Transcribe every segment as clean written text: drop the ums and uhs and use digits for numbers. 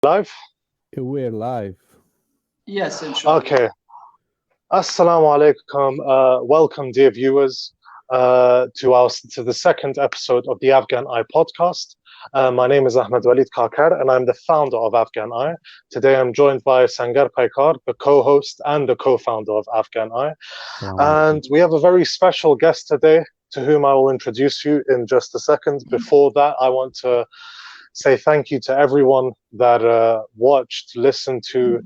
Live? We're live. Yes, inshallah. Okay. Assalamu alaikum. Welcome, dear viewers, to the second episode of the AfghanEye podcast. My name is Ahmed Walid Kakar, and I'm the founder of AfghanEye. Today, I'm joined by Sangar Paikar, the co-host and the co-founder of AfghanEye. And we have a very special guest today, to whom I will introduce you in just a second. Before that, I want to say thank you to everyone that watched, listened to,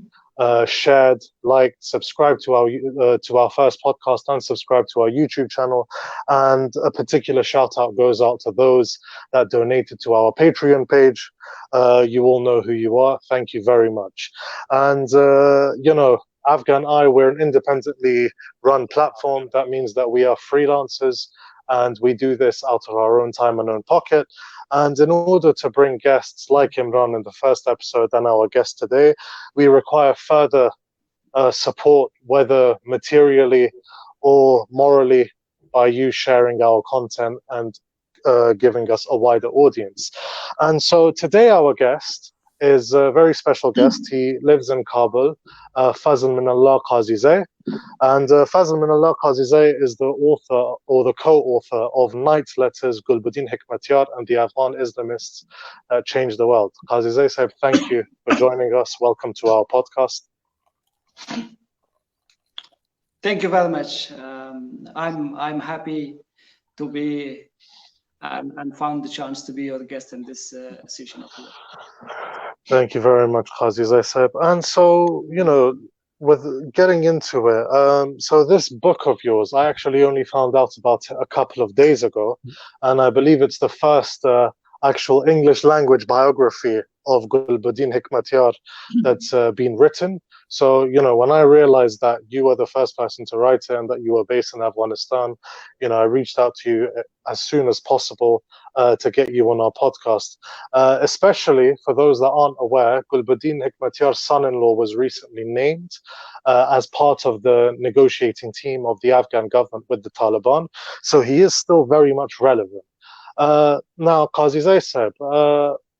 shared, liked, subscribed to our first podcast, and subscribed to our YouTube channel. And a particular shout out goes out to those that donated to our Patreon page. You all know who you are. Thank you very much. And AfghanEye, we're an independently run platform. That means that we are freelancers and we do this out of our own time and own pocket. And in order to bring guests like Imran in the first episode and our guest today, we require further support, whether materially or morally, by you sharing our content and giving us a wider audience. And so today our guest is a very special guest. He lives in Kabul, Fazelminallah Qazizai. And Fazelminallah Qazizai is the author or the co-author of Night Letters, Gulbuddin Hekmatyar, and the Afghan Islamists that changed the world. Qazizai Sahib, thank you for joining us. Welcome to our podcast. Thank you very much. I'm happy to be and found the chance to be your guest in this session of yours. Thank you very much, Qazizai Sahib. And so, with getting into it, so this book of yours, I actually only found out about it a couple of days ago, and I believe it's the first actual English language biography of Gulbuddin Hekmatyar that's been written. So, when I realized that you were the first person to write it and that you were based in Afghanistan, I reached out to you as soon as possible to get you on our podcast. Especially for those that aren't aware, Gulbuddin Hekmatyar's son-in-law was recently named as part of the negotiating team of the Afghan government with the Taliban. So he is still very much relevant. Now, Qazizai Sahib,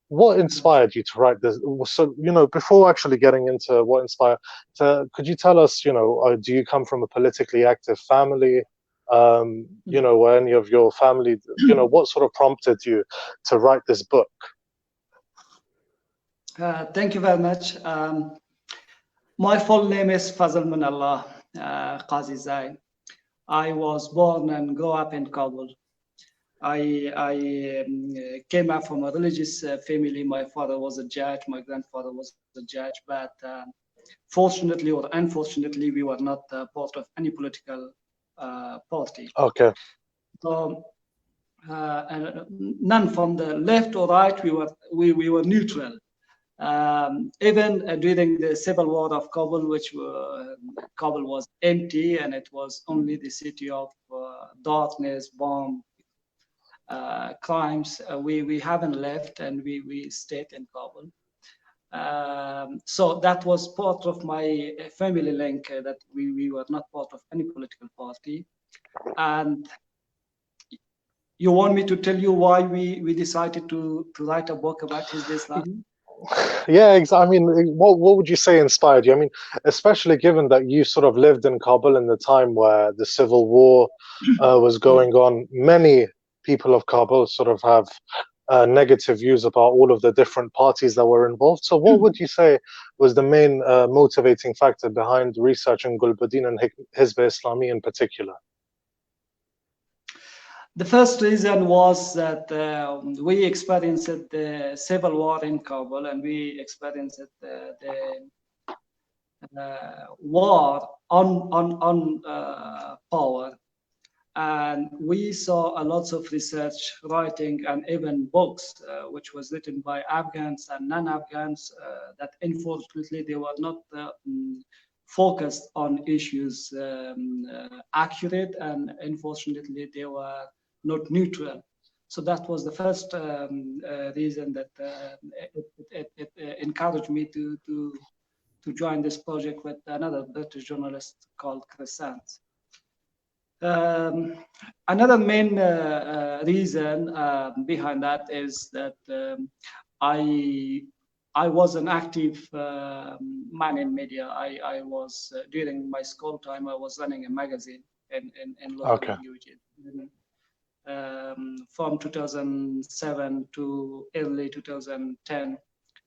what inspired you to write this? So, before actually getting into what inspired, could you tell us, do you come from a politically active family? Were any of your family, what sort of prompted you to write this book? Thank you very much. My full name is Fazelminallah Qazizai. I was born and grew up in Kabul. I came up from a religious family. My father was a judge, my grandfather was a judge, but fortunately or unfortunately, we were not part of any political party. Okay. So none from the left or right. We were neutral. Even during the civil war of Kabul, Kabul was empty and it was only the city of darkness, bomb, crimes. We haven't left and we stayed in Kabul. So that was part of my family link, that we were not part of any political party. And you want me to tell you why we decided to write a book about Hezbi Islam? Yeah, I mean, what would you say inspired you? I mean, especially given that you sort of lived in Kabul in the time where the civil war was going on. Many people of Kabul sort of have negative views about all of the different parties that were involved. So what would you say was the main motivating factor behind researching Gulbuddin and Hezbi Islami in particular? The first reason was that we experienced the civil war in Kabul, and we experienced the war on power. And we saw a lot of research, writing, and even books, which was written by Afghans and non-Afghans, that unfortunately they were not focused on issues accurate, and unfortunately they were not neutral. So that was the first reason that it encouraged me to join this project with another British journalist called Chris Sands. Another main reason behind that is that I I was an active man in media. I was, during my school time, I was running a magazine in local languages. From 2007 to early 2010,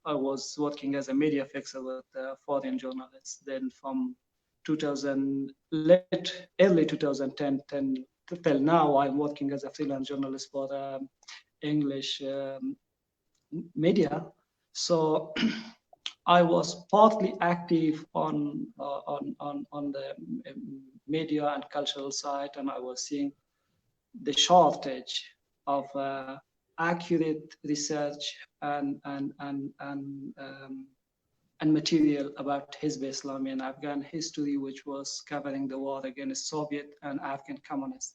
I was working as a media fixer with foreign journalists. Then from early 2010 till now, I'm working as a freelance journalist for English media. So I was partly active on the media and cultural side, and I was seeing the shortage of accurate research and material about Hezbi Islami and Afghan history, which was covering the war against Soviet and Afghan communists.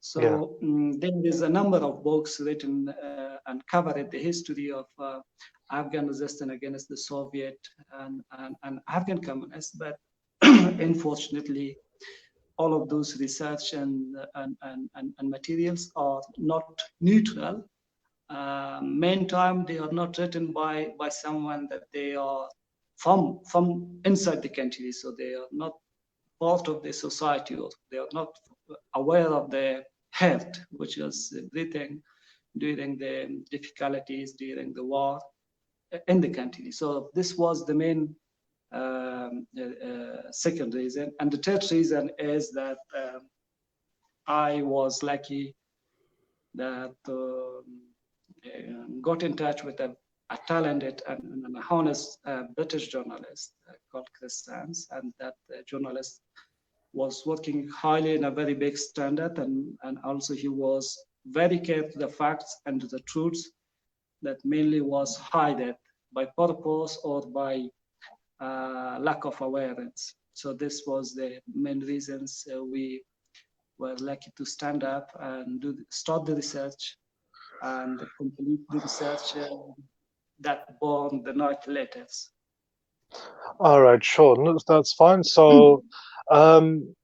So there is a number of books written and covered the history of Afghan resistance against the Soviet and Afghan communists, but unfortunately, all of those research and materials are not neutral. Meantime, they are not written by someone that they are from inside the country, so they are not part of the society, or they are not aware of the hurt which was written during the difficulties during the war in the country. So this was the main second reason. And the third reason is that I was lucky that got in touch with a talented and an honest British journalist called Chris Sands, and that journalist was working highly in a very big standard, and also he was very careful to the facts and to the truths that mainly was hidden by purpose or by lack of awareness. So this was the main reasons we were lucky to stand up and start the research and complete the research that born the night letters. All right, sure, no, that's fine. So, I mean,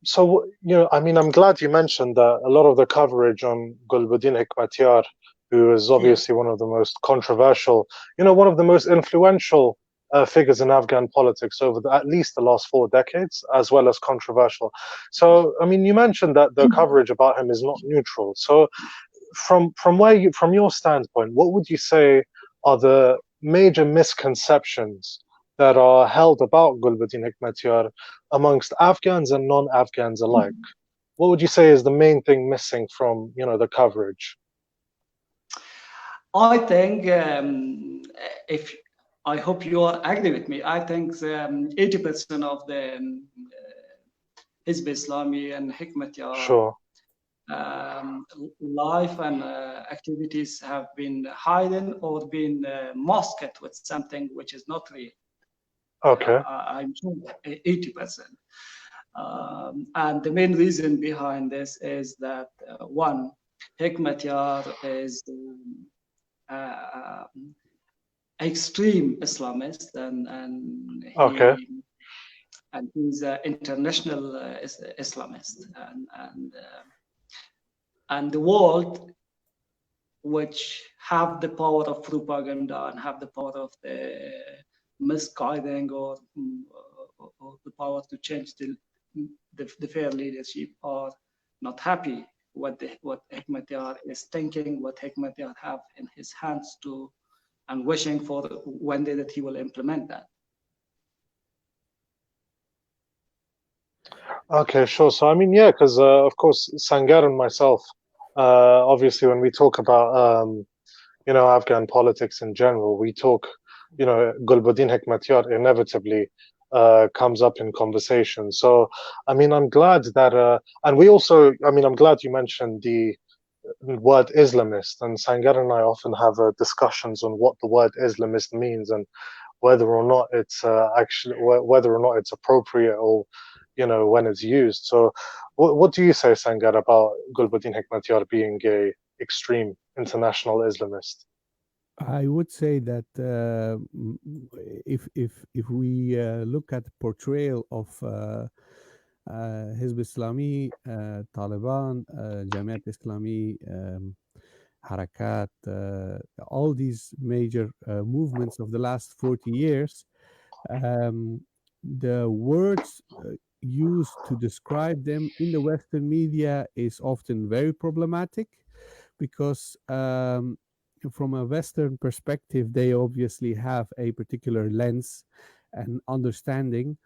I'm glad you mentioned that a lot of the coverage on Gulbuddin Hekmatyar, who is obviously one of the most controversial, one of the most influential figures in Afghan politics over at least the last 4 decades, as well as controversial. So, I mean, you mentioned that the coverage about him is not neutral. So, from your standpoint, what would you say are the major misconceptions that are held about Gulbuddin Hekmatyar amongst Afghans and non-Afghans alike? What would you say is the main thing missing from the coverage? I think if I hope you all agree with me. I think 80% of the Hizb Islami and Hekmatyar Sure. life and activities have been hidden or been masked with something which is not real. Okay. I'm sure 80%. And the main reason behind this is that one, Hekmatyar is extreme Islamist, and he's an international Islamist, and the world, which have the power of propaganda and have the power of the misguiding or the power to change the fair leadership, are not happy what Hekmatyar is thinking, what Hekmatyar have in his hands to, and wishing for one day that he will implement that. Okay, sure. So I mean, yeah, because of course, Sangar and myself, obviously, when we talk about Afghan politics in general, we talk, Gulbuddin Hekmatyar inevitably comes up in conversation. So I mean, I'm glad that, and we also, I mean, I'm glad you mentioned the word Islamist, and Sangar and I often have discussions on what the word Islamist means and whether or not it's whether or not it's appropriate, or when it's used. So what do you say, Sangar, about Gulbuddin Hekmatyar being a extreme international Islamist? I would say that if we look at the portrayal of Hizb Islami, Taliban, Jamaat Islami, Harakat, all these major movements of the last 40 years, the words used to describe them in the Western media is often very problematic because from a Western perspective, they obviously have a particular lens and understanding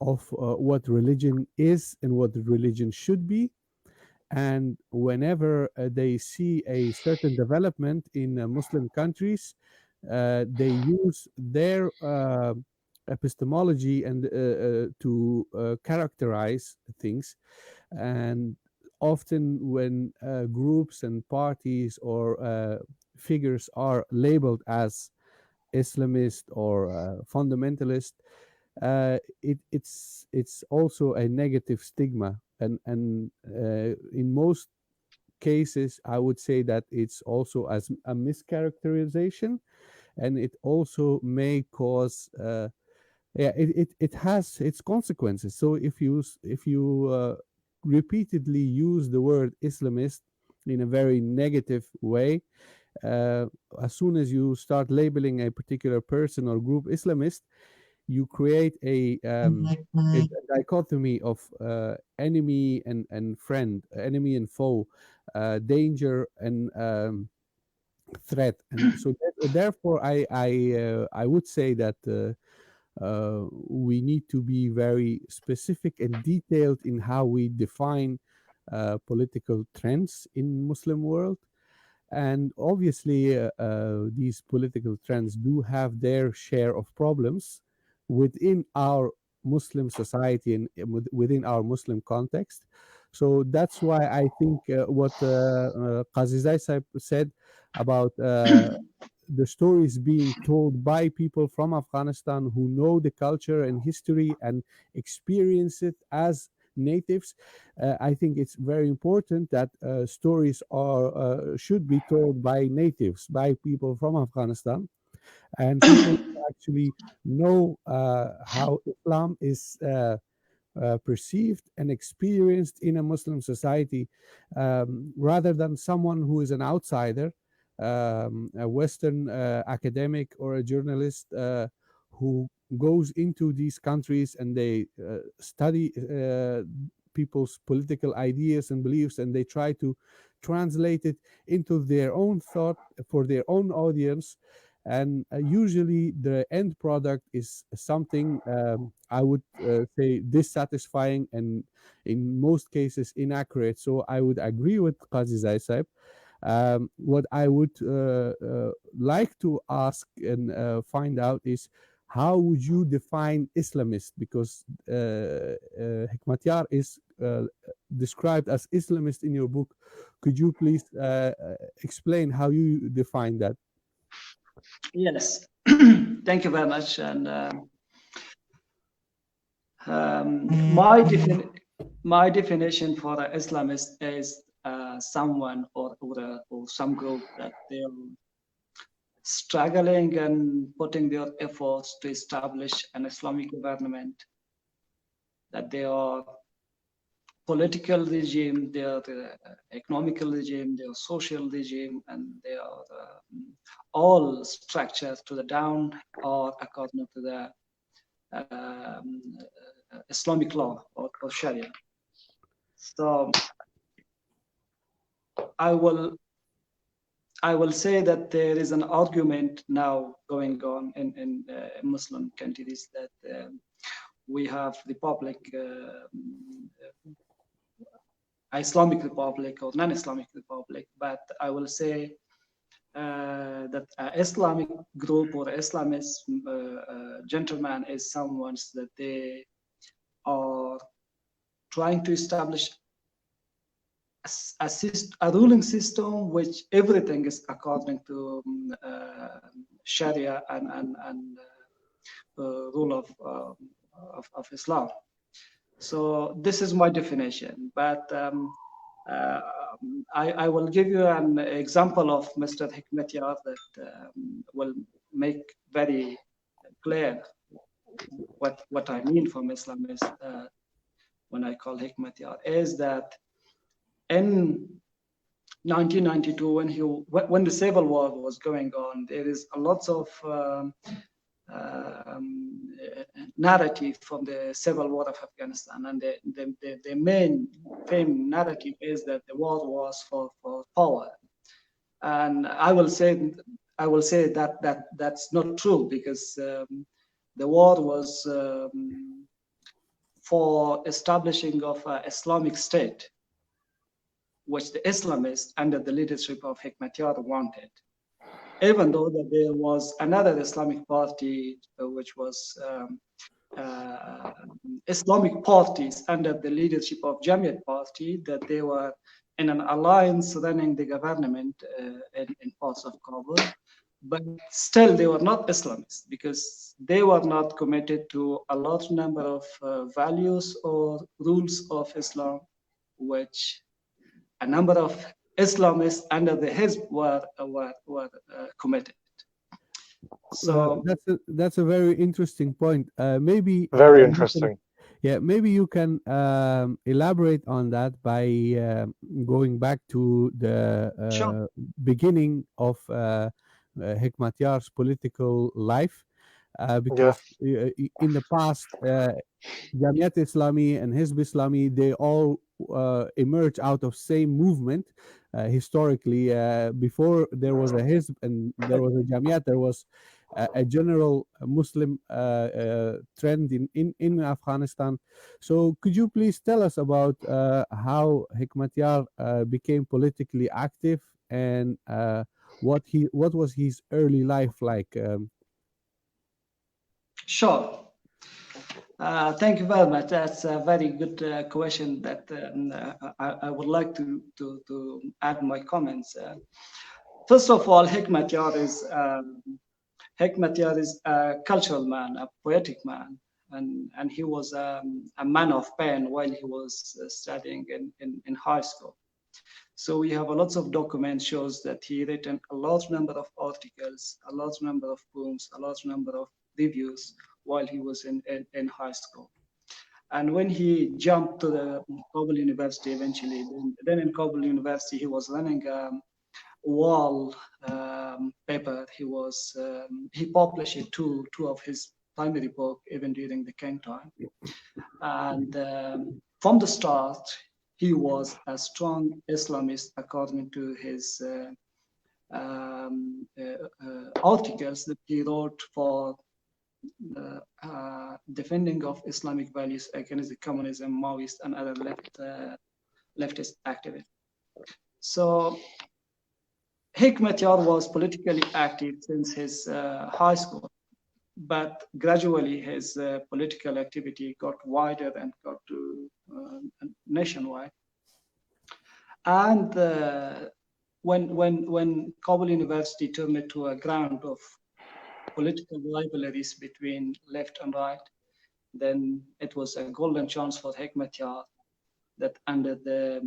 of what religion is and what religion should be. And whenever they see a certain development in Muslim countries, they use their epistemology and to characterize things. And often, when groups and parties or figures are labeled as Islamist or fundamentalist, it's also a negative stigma, and in most cases, I would say that it's also as a mischaracterization, and it also may cause it has its consequences. So if you repeatedly use the word Islamist in a very negative way, uh, as soon as you start labeling a particular person or group Islamist, you create a dichotomy of enemy and friend, enemy and foe, danger and threat. And so therefore I would say that we need to be very specific and detailed in how we define political trends in Muslim world. And obviously, these political trends do have their share of problems within our Muslim society and within our Muslim context. So that's why I think what Qazizai said about the stories being told by people from Afghanistan who know the culture and history and experience it as natives. I think it's very important that stories are should be told by natives, by people from Afghanistan, and people who actually know how Islam is perceived and experienced in a Muslim society, rather than someone who is an outsider, a Western academic or a journalist who goes into these countries and they study people's political ideas and beliefs, and they try to translate it into their own thought for their own audience. And usually the end product is something I would say dissatisfying and in most cases inaccurate. So I would agree with Qazizai Saib. What I would like to ask and find out is, how would you define Islamist? Because Hekmatyar is described as Islamist in your book. Could you please explain how you define that? Yes, thank you very much. And my definition for an Islamist is someone or some group that they're struggling and putting their efforts to establish an Islamic government, that they are political regime, their economical regime, their social regime, and they are all structured to the down or according to the Islamic law or Sharia. So I will say that there is an argument now going on in Muslim countries that we have Republic, Islamic Republic or non-Islamic Republic, but I will say that Islamic group or Islamist gentleman is someone that they are trying to establish a ruling system which everything is according to Sharia and rule of Islam. So this is my definition, but I will give you an example of Mr. Hekmatyar that will make very clear what I mean from Islamist when I call Hekmatyar, is that in 1992, when the civil war was going on, there is a lot of narrative from the civil war of Afghanistan, and the main famous narrative is that the war was for power. And I will say that's not true, because the war was for establishing of an Islamic State, which the Islamists under the leadership of Hekmatyar wanted. Even though that there was another Islamic party, which was Islamic parties under the leadership of Jamiat party, that they were in an alliance running the government in parts of Kabul. But still, they were not Islamists, because they were not committed to a large number of values or rules of Islam, which a number of Islamists under the Hezbi were committed. So that's a very interesting point. Maybe very interesting. Maybe you can elaborate on that by going back to the Sure. beginning of Hekmatyar's political life, because in the past, Jamiat Islami and Hezb Islami, they all emerged out of same movement. Historically, before there was a Hezb and there was a Jamiat, there was a general Muslim trend in Afghanistan. So could you please tell us about how Hekmatyar became politically active, and what was his early life like? Sure. Thank you very much. That's a very good question that I would like to add my comments. First of all, Hekmatyar is a cultural man, a poetic man, and he was a man of pen while he was studying in high school. So we have a lot of documents shows that he written a large number of articles, a large number of poems, a large number of reviews while he was in high school. And when he jumped to the Kabul University eventually, then in Kabul University, he was running a wall paper. He published two of his primary book even during the King time. And from the start, he was a strong Islamist according to his articles that he wrote for defending of Islamic values against the communism, Maoist, and other leftist activists. So Hekmatyar was politically active since his high school, but gradually his political activity got wider and got to nationwide. And when Kabul University turned into a ground of political rivalries between left and right, then it was a golden chance for Hekmatyar that under the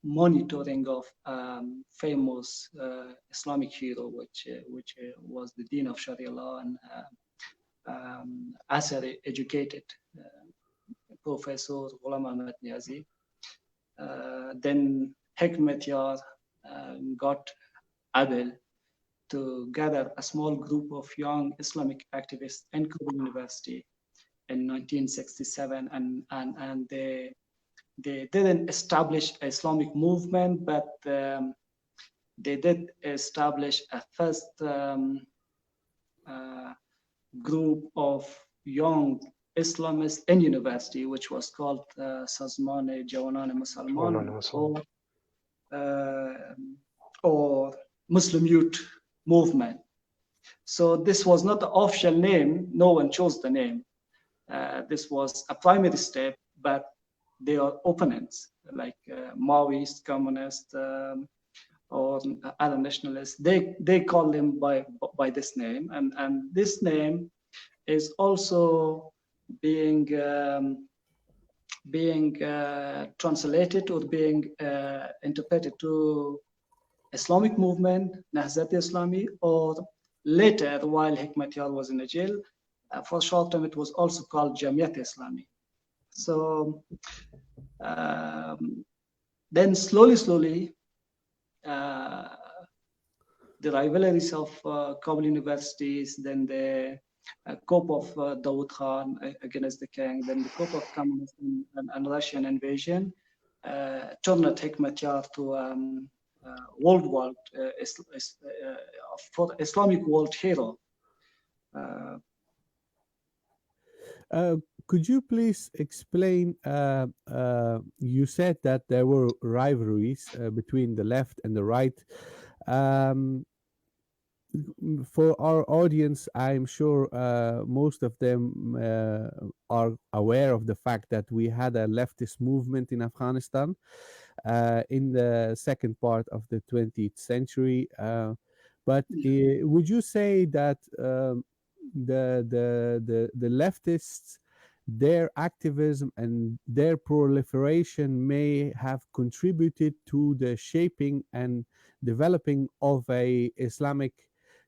monitoring of famous Islamic hero, which was the Dean of Sharia law and Azhar educated Professor Ghulam Ahmad Niazi, then Hekmatyar got able to gather a small group of young Islamic activists in Kabul University in 1967, and they didn't establish an Islamic movement, but they did establish a first group of young Islamists in university, which was called Sazman Jawanan Musalman, or Muslim Youth Movement. So this was not the official name. No one chose the name. This was a primary step, but they are opponents like Maoist, communist, or other nationalists. They call them by this name, and this name is also being translated or being interpreted to Islamic movement, Nahzat Islami, or later, while Hekmatyar was in a jail, for a short time, it was also called Jamiat Islami. So then slowly, rivalries of Kabul universities, then the coup of Dawud Khan against the king, then the coup of communism and Russian invasion, turned Hekmatyar to world for Islamic world hero. Could you please explain? You said that there were rivalries between the left and the right. For our audience, I'm sure most of them are aware of the fact that we had a leftist movement in Afghanistan in the second part of the 20th century. But would you say that the leftists, their activism and their proliferation may have contributed to the shaping and developing of a Islamic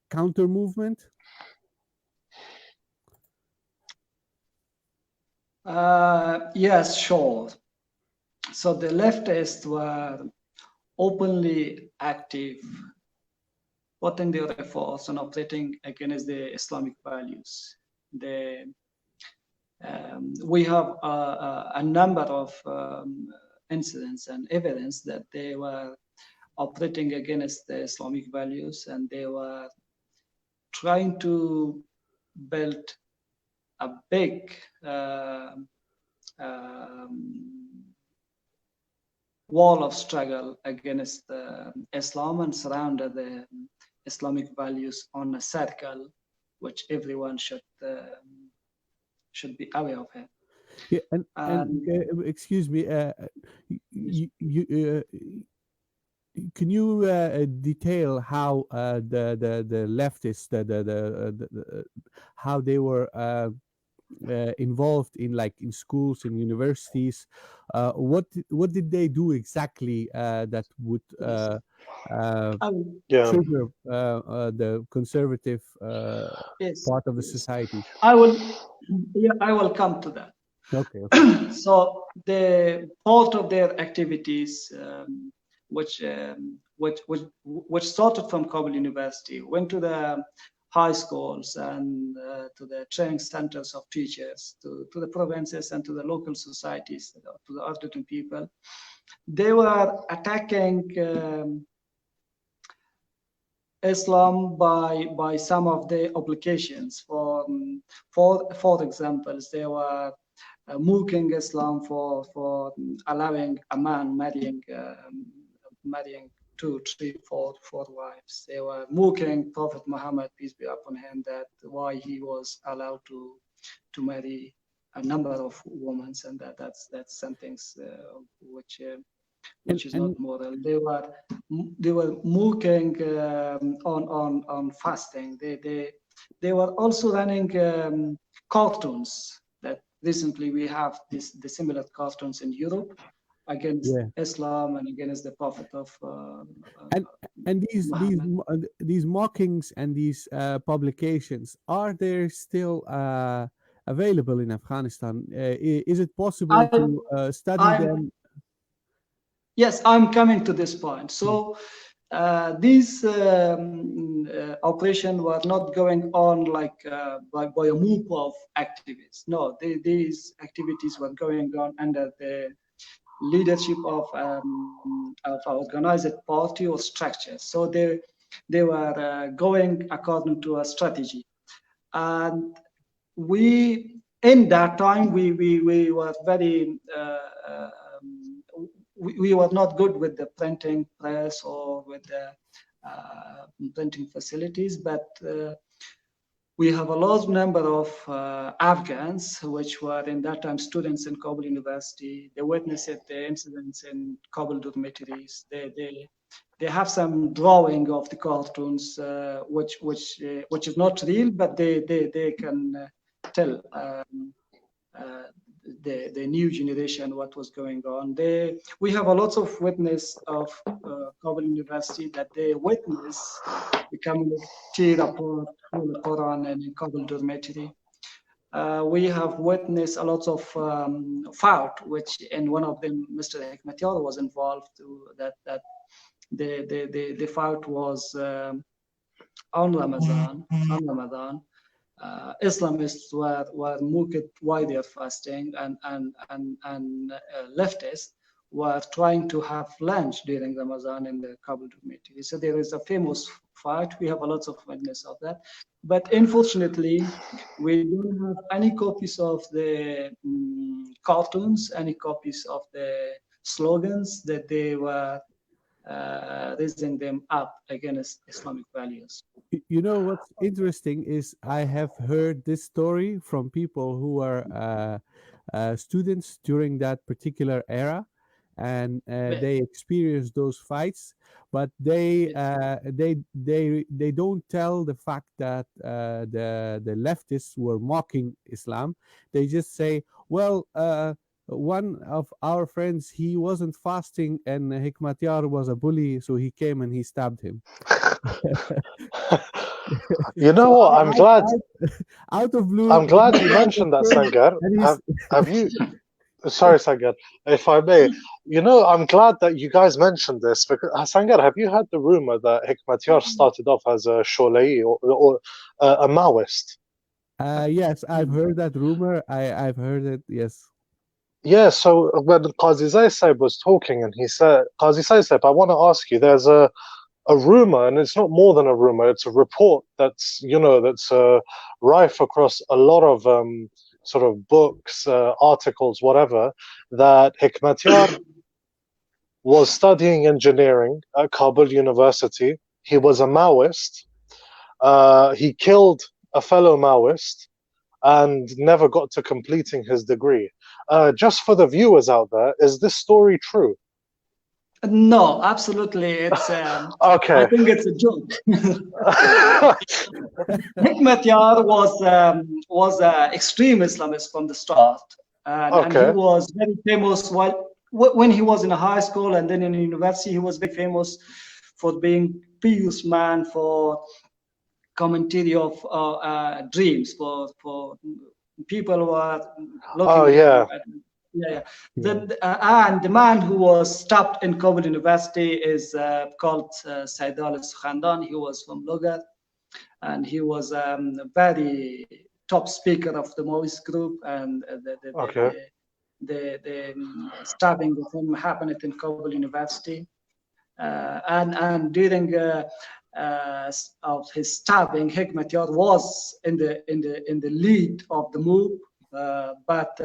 counter movement? Yes, sure. So the leftists were openly active, putting their efforts on operating against the Islamic values. We have a number of incidents and evidence that they were operating against the Islamic values, and they were trying to build a big wall of struggle against Islam and surrounded the Islamic values on a circle, which everyone should be aware of it. Yeah, and excuse me, can you detail how the leftists, how they were involved in schools and universities? What did they do exactly that would trigger the conservative part of the society? I will come to that. Okay. So the part of their activities, which started from Kabul University, went to the high schools and to the training centers of teachers, to the provinces and to the local societies, to the ordinary people. They were attacking Islam by some of the obligations. For examples, they were mocking Islam for allowing a man marrying 2, 3, 4 wives. They were mocking Prophet Muhammad, peace be upon him, that why he was allowed to marry a number of women, and that's some things which is not moral. They were mocking on fasting. They were also running cartoons. That recently we have the similar cartoons in Europe against Islam and against the Prophet of and these mockings and these publications, are they still available in Afghanistan? Is it possible to study them? Yes, I'm coming to this point. So these operations were not going on by a move of activists. No, these activities were going on under the leadership of an organized party or structure. So they were going according to a strategy, and in that time we were very we were not good with the printing press or with the printing facilities, but we have a large number of Afghans, which were in that time students in Kabul University. They witnessed the incidents in Kabul dormitories. They have some drawing of the cartoons, which is not real, but they can tell the new generation what was going on. We have a lot of witness of Kabul University that they witness the communist tear apart the Quran and in Kabul dormitory. We have witnessed a lot of fight, which in one of them, Mr. Hekmatyar was involved to that the fight was on Ramadan. Islamists were making wider fasting, and leftists were trying to have lunch during Ramadan in the Kabul community. So there is a famous fight. We have a lot of witness of that. But unfortunately, we don't have any copies of the cartoons, any copies of the slogans that they were raising them up against Islamic values. You know what's interesting is I have heard this story from people who are students during that particular era, and they experienced those fights, but they don't tell the fact that the leftists were mocking Islam. They just say, well, one of our friends, he wasn't fasting, and Hekmatyar was a bully, so he came and he stabbed him. You know what? I'm glad. Out of blue. I'm glad you mentioned that, Sangar. Have you? Sorry, Sangar, if I may. You know, I'm glad that you guys mentioned this, because Sangar, have you heard the rumor that Hekmatyar started off as a Sholai or a Maoist? Yes, I've heard that rumor. I've heard it. Yes. Yeah. So when Qazizai Saib was talking, and he said, Qazizai Saib, I want to ask you. There's a rumor, and it's not more than a rumor. It's a report that's rife across a lot of sort of books, articles, whatever, that Hekmatyar was studying engineering at Kabul University. He was a Maoist. He killed a fellow Maoist and never got to completing his degree. Just for the viewers out there, is this story true? No, absolutely. It's okay. I think it's a joke. Hekmatyar was an extreme Islamist from the start, and he was very famous when he was in a high school and then in university. He was very famous for being pious man, for commentary of dreams, for people who are looking at. And the man who was stabbed in Kabul University is called Saidal Khandan. He was from Logar, and he was a very top speaker of the Maoist group. And the stabbing of him happened in Kabul University, and during of his stabbing, Hekmatyar was in the lead of the move, but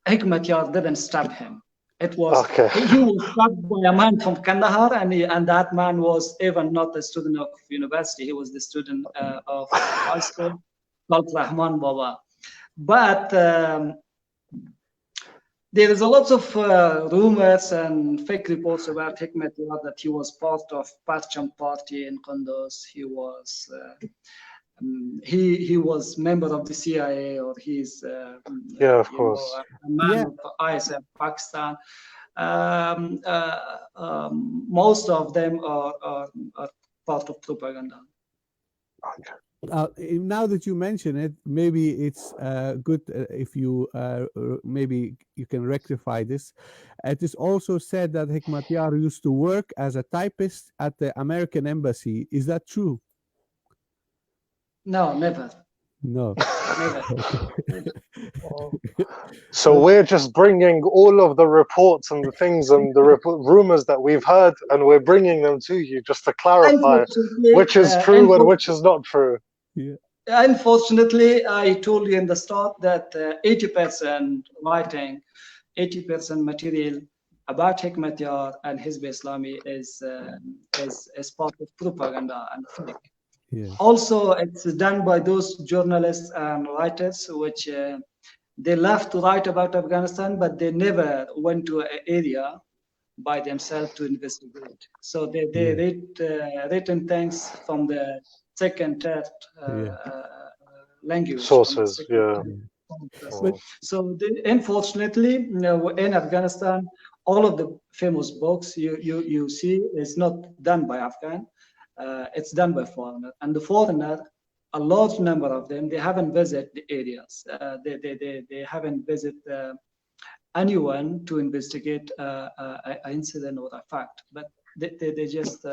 Hekmatyar didn't stab him. It was he was stabbed by a man from Kandahar, and that man was even not a student of university. He was the student of high school called Rahman Baba. But there is a lot of rumors and fake reports about Hekmatyar that he was part of Parcham party in Kunduz. He was he was member of the CIA, or he's of course, a man of ISF Pakistan. Most of them are part of propaganda. Now that you mention it, maybe it's good if you maybe you can rectify this. It is also said that Hekmatyar used to work as a typist at the American embassy. Is that true? No, never. No. Never. So we're just bringing all of the reports and the things and the rumors that we've heard, and we're bringing them to you just to clarify which is true and which is not true. Yeah. Unfortunately, I told you in the start that 80% writing, 80% material about Hekmatyar and Hezbi Islami is part of propaganda and fake. Yeah. Also, it's done by those journalists and writers which they love to write about Afghanistan, but they never went to an area by themselves to investigate. So they read written things from the second, third language sources. So unfortunately, in Afghanistan, all of the famous books you see is not done by Afghan. It's done by foreigner, and the foreigner, a large number of them, they haven't visited the areas. They haven't visited anyone to investigate an incident or a fact. But they just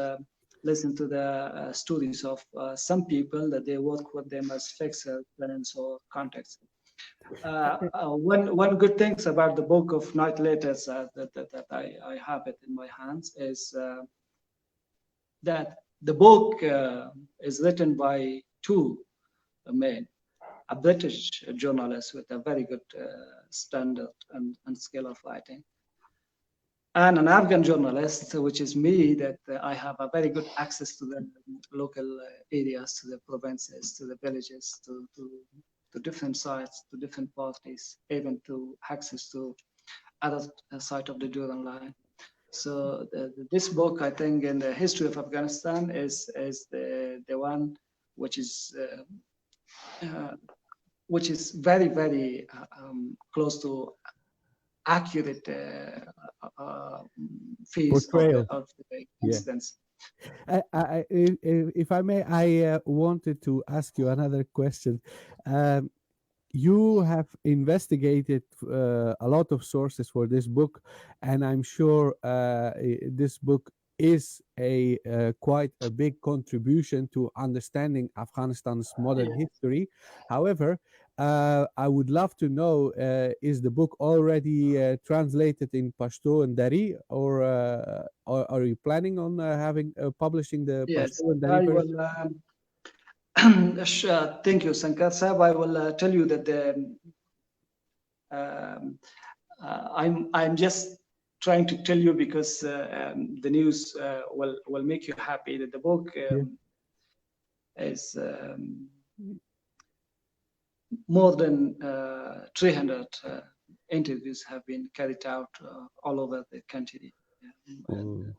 listen to the stories of some people that they work with them as fixer tenants or contacts. One good things about the book of Night Letters that I have it in my hands is that the book is written by two men, a British journalist with a very good standard and skill of writing, and an Afghan journalist, which is me, that I have a very good access to the local areas, to the provinces, to the villages, to different sites, to different parties, even to access to other side of the Duran line. So this book, I think, in the history of Afghanistan is the one which is very, very close to accurate face of the incidents. If I may, I wanted to ask you another question. You have investigated a lot of sources for this book, and I'm sure this book is quite a big contribution to understanding Afghanistan's modern history. However, I would love to know, is the book already translated in Pashto and Dari, or are you planning on publishing the Pashto and Dari version? Thank you, Sankar Sahib. I will tell you that I'm just trying to tell you because the news will make you happy that the book is more than 300 interviews have been carried out all over the country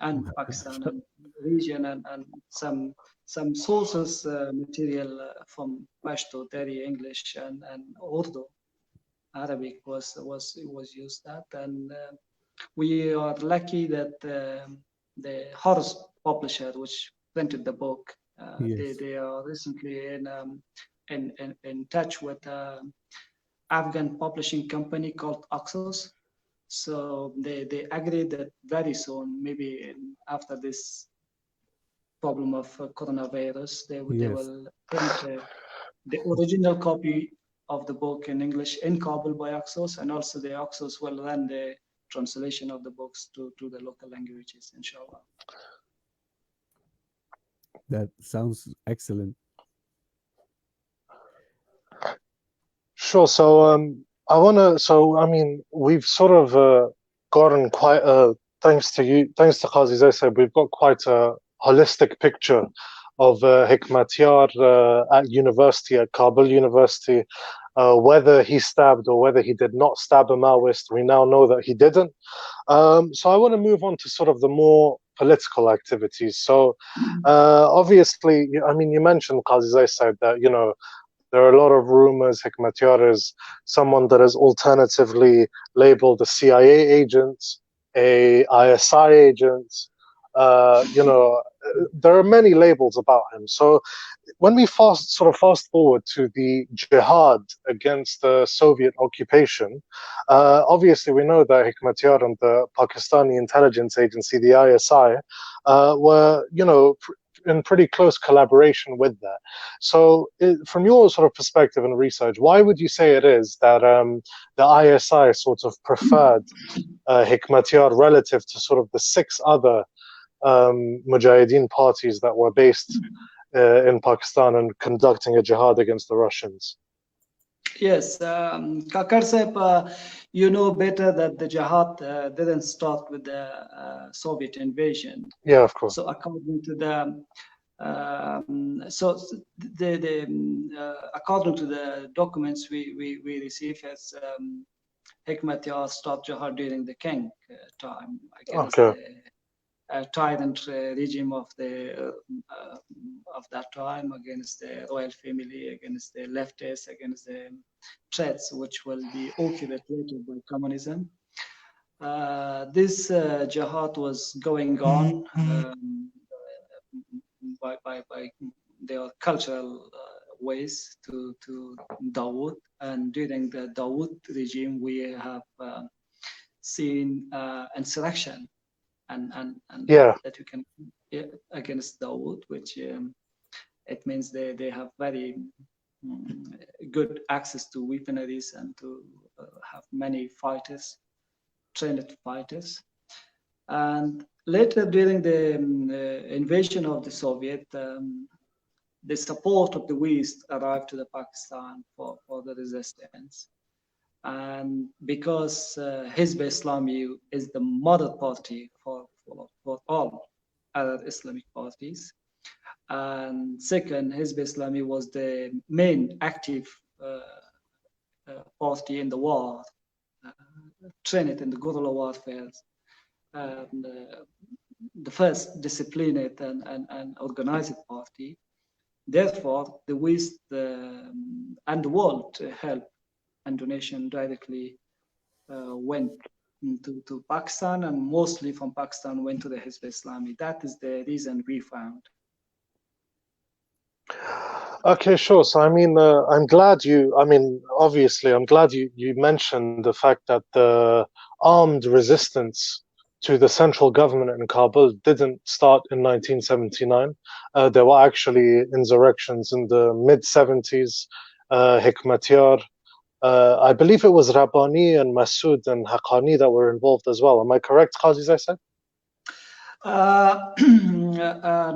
and Pakistan and region, and some sources material from Pashto, Dari, English, and Urdu, Arabic was used that, and we are lucky that the Horus publisher, which printed the book, they are recently in touch with Afghan publishing company called Oxus. So they agreed that very soon, maybe after this problem of coronavirus, they will print the original copy of the book in English in Kabul by Oxus, and also the Oxus will run the translation of the books to the local languages, inshallah. That sounds excellent. Sure. So I mean, we've sort of gotten quite thanks to Qazizai said, we've got quite a holistic picture of Hekmatyar at university, at Kabul University. Whether he stabbed or whether he did not stab a Maoist, we now know that he didn't. So I want to move on to sort of the more political activities. So obviously, I mean, you mentioned, Qazizai said that, you know, there are a lot of rumors Hekmatyar is someone that is alternatively labeled a CIA agent, a ISI agent. You know, there are many labels about him. So when we fast forward to the Jihad against the Soviet occupation, obviously we know that Hekmatyar and the Pakistani intelligence agency, the ISI, were, you know, in pretty close collaboration with that. So from your sort of perspective and research, why would you say it is that the ISI sort of preferred Hekmatyar relative to sort of the 6 other Mujahideen parties that were based in Pakistan and conducting a jihad against the Russians? Yes, Kakar Sahib, you know better that the jihad didn't start with the Soviet invasion. Yeah, of course. So according to the according to the documents we receive, as Hekmatyar started jihad during the King time against the tyrant regime of that time, against the royal family, against the leftists, against the threats which will be occupied later by communism. This jihad was going on by their cultural ways to Dawud, and during the Dawud regime we have seen insurrection Yeah. that you can against Dawud, which it means they have very good access to weaponaries and to have many fighters, trained fighters. And later, during the invasion of the Soviet, the support of the West arrived to the Pakistan for the resistance. And because Hezbi Islami is the mother party for all other Islamic parties, and second, Hezbi Islami was the main active party in the war, trained in the guerrilla warfare, and the first disciplined and organized party. Therefore, the West and the world help and donation directly went to Pakistan, and mostly from Pakistan went to the Hezbi Islami. That is the reason we found. Okay, sure. So, I mean, I'm glad obviously, I'm glad you mentioned the fact that the armed resistance to the central government in Kabul didn't start in 1979. There were actually insurrections in the mid-70s. Hekmatyar, I believe it was Rabbani and Massoud and Haqqani that were involved as well. Am I correct, Qazizai said?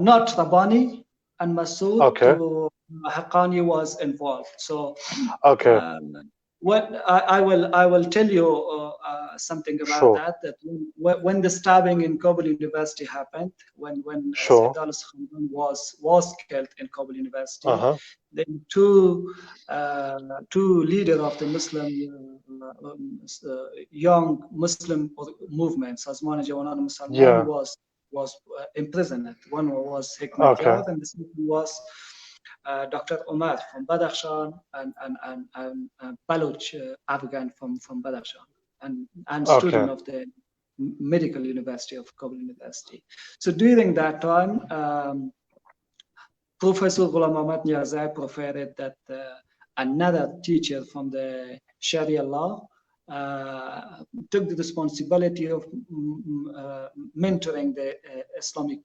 Not Rabbani and Massoud. Okay. Haqqani was involved. So, okay. What I will tell you something about sure. that when the stabbing in Kabul University happened, when sure. Sayyid al-Khandan was killed in Kabul University, then two leaders of the Muslim young Muslim movements, Azman Jawanan Musalman, was imprisoned. One was Hekmatyar, and the second was Dr. Omar from Badakhshan and Baloch Afghan from Badakhshan and student of the Medical University of Kabul University. So during that time, Professor Ghulam Ahmad Niazai provided that another teacher from the Sharia law took the responsibility of mentoring the Islamic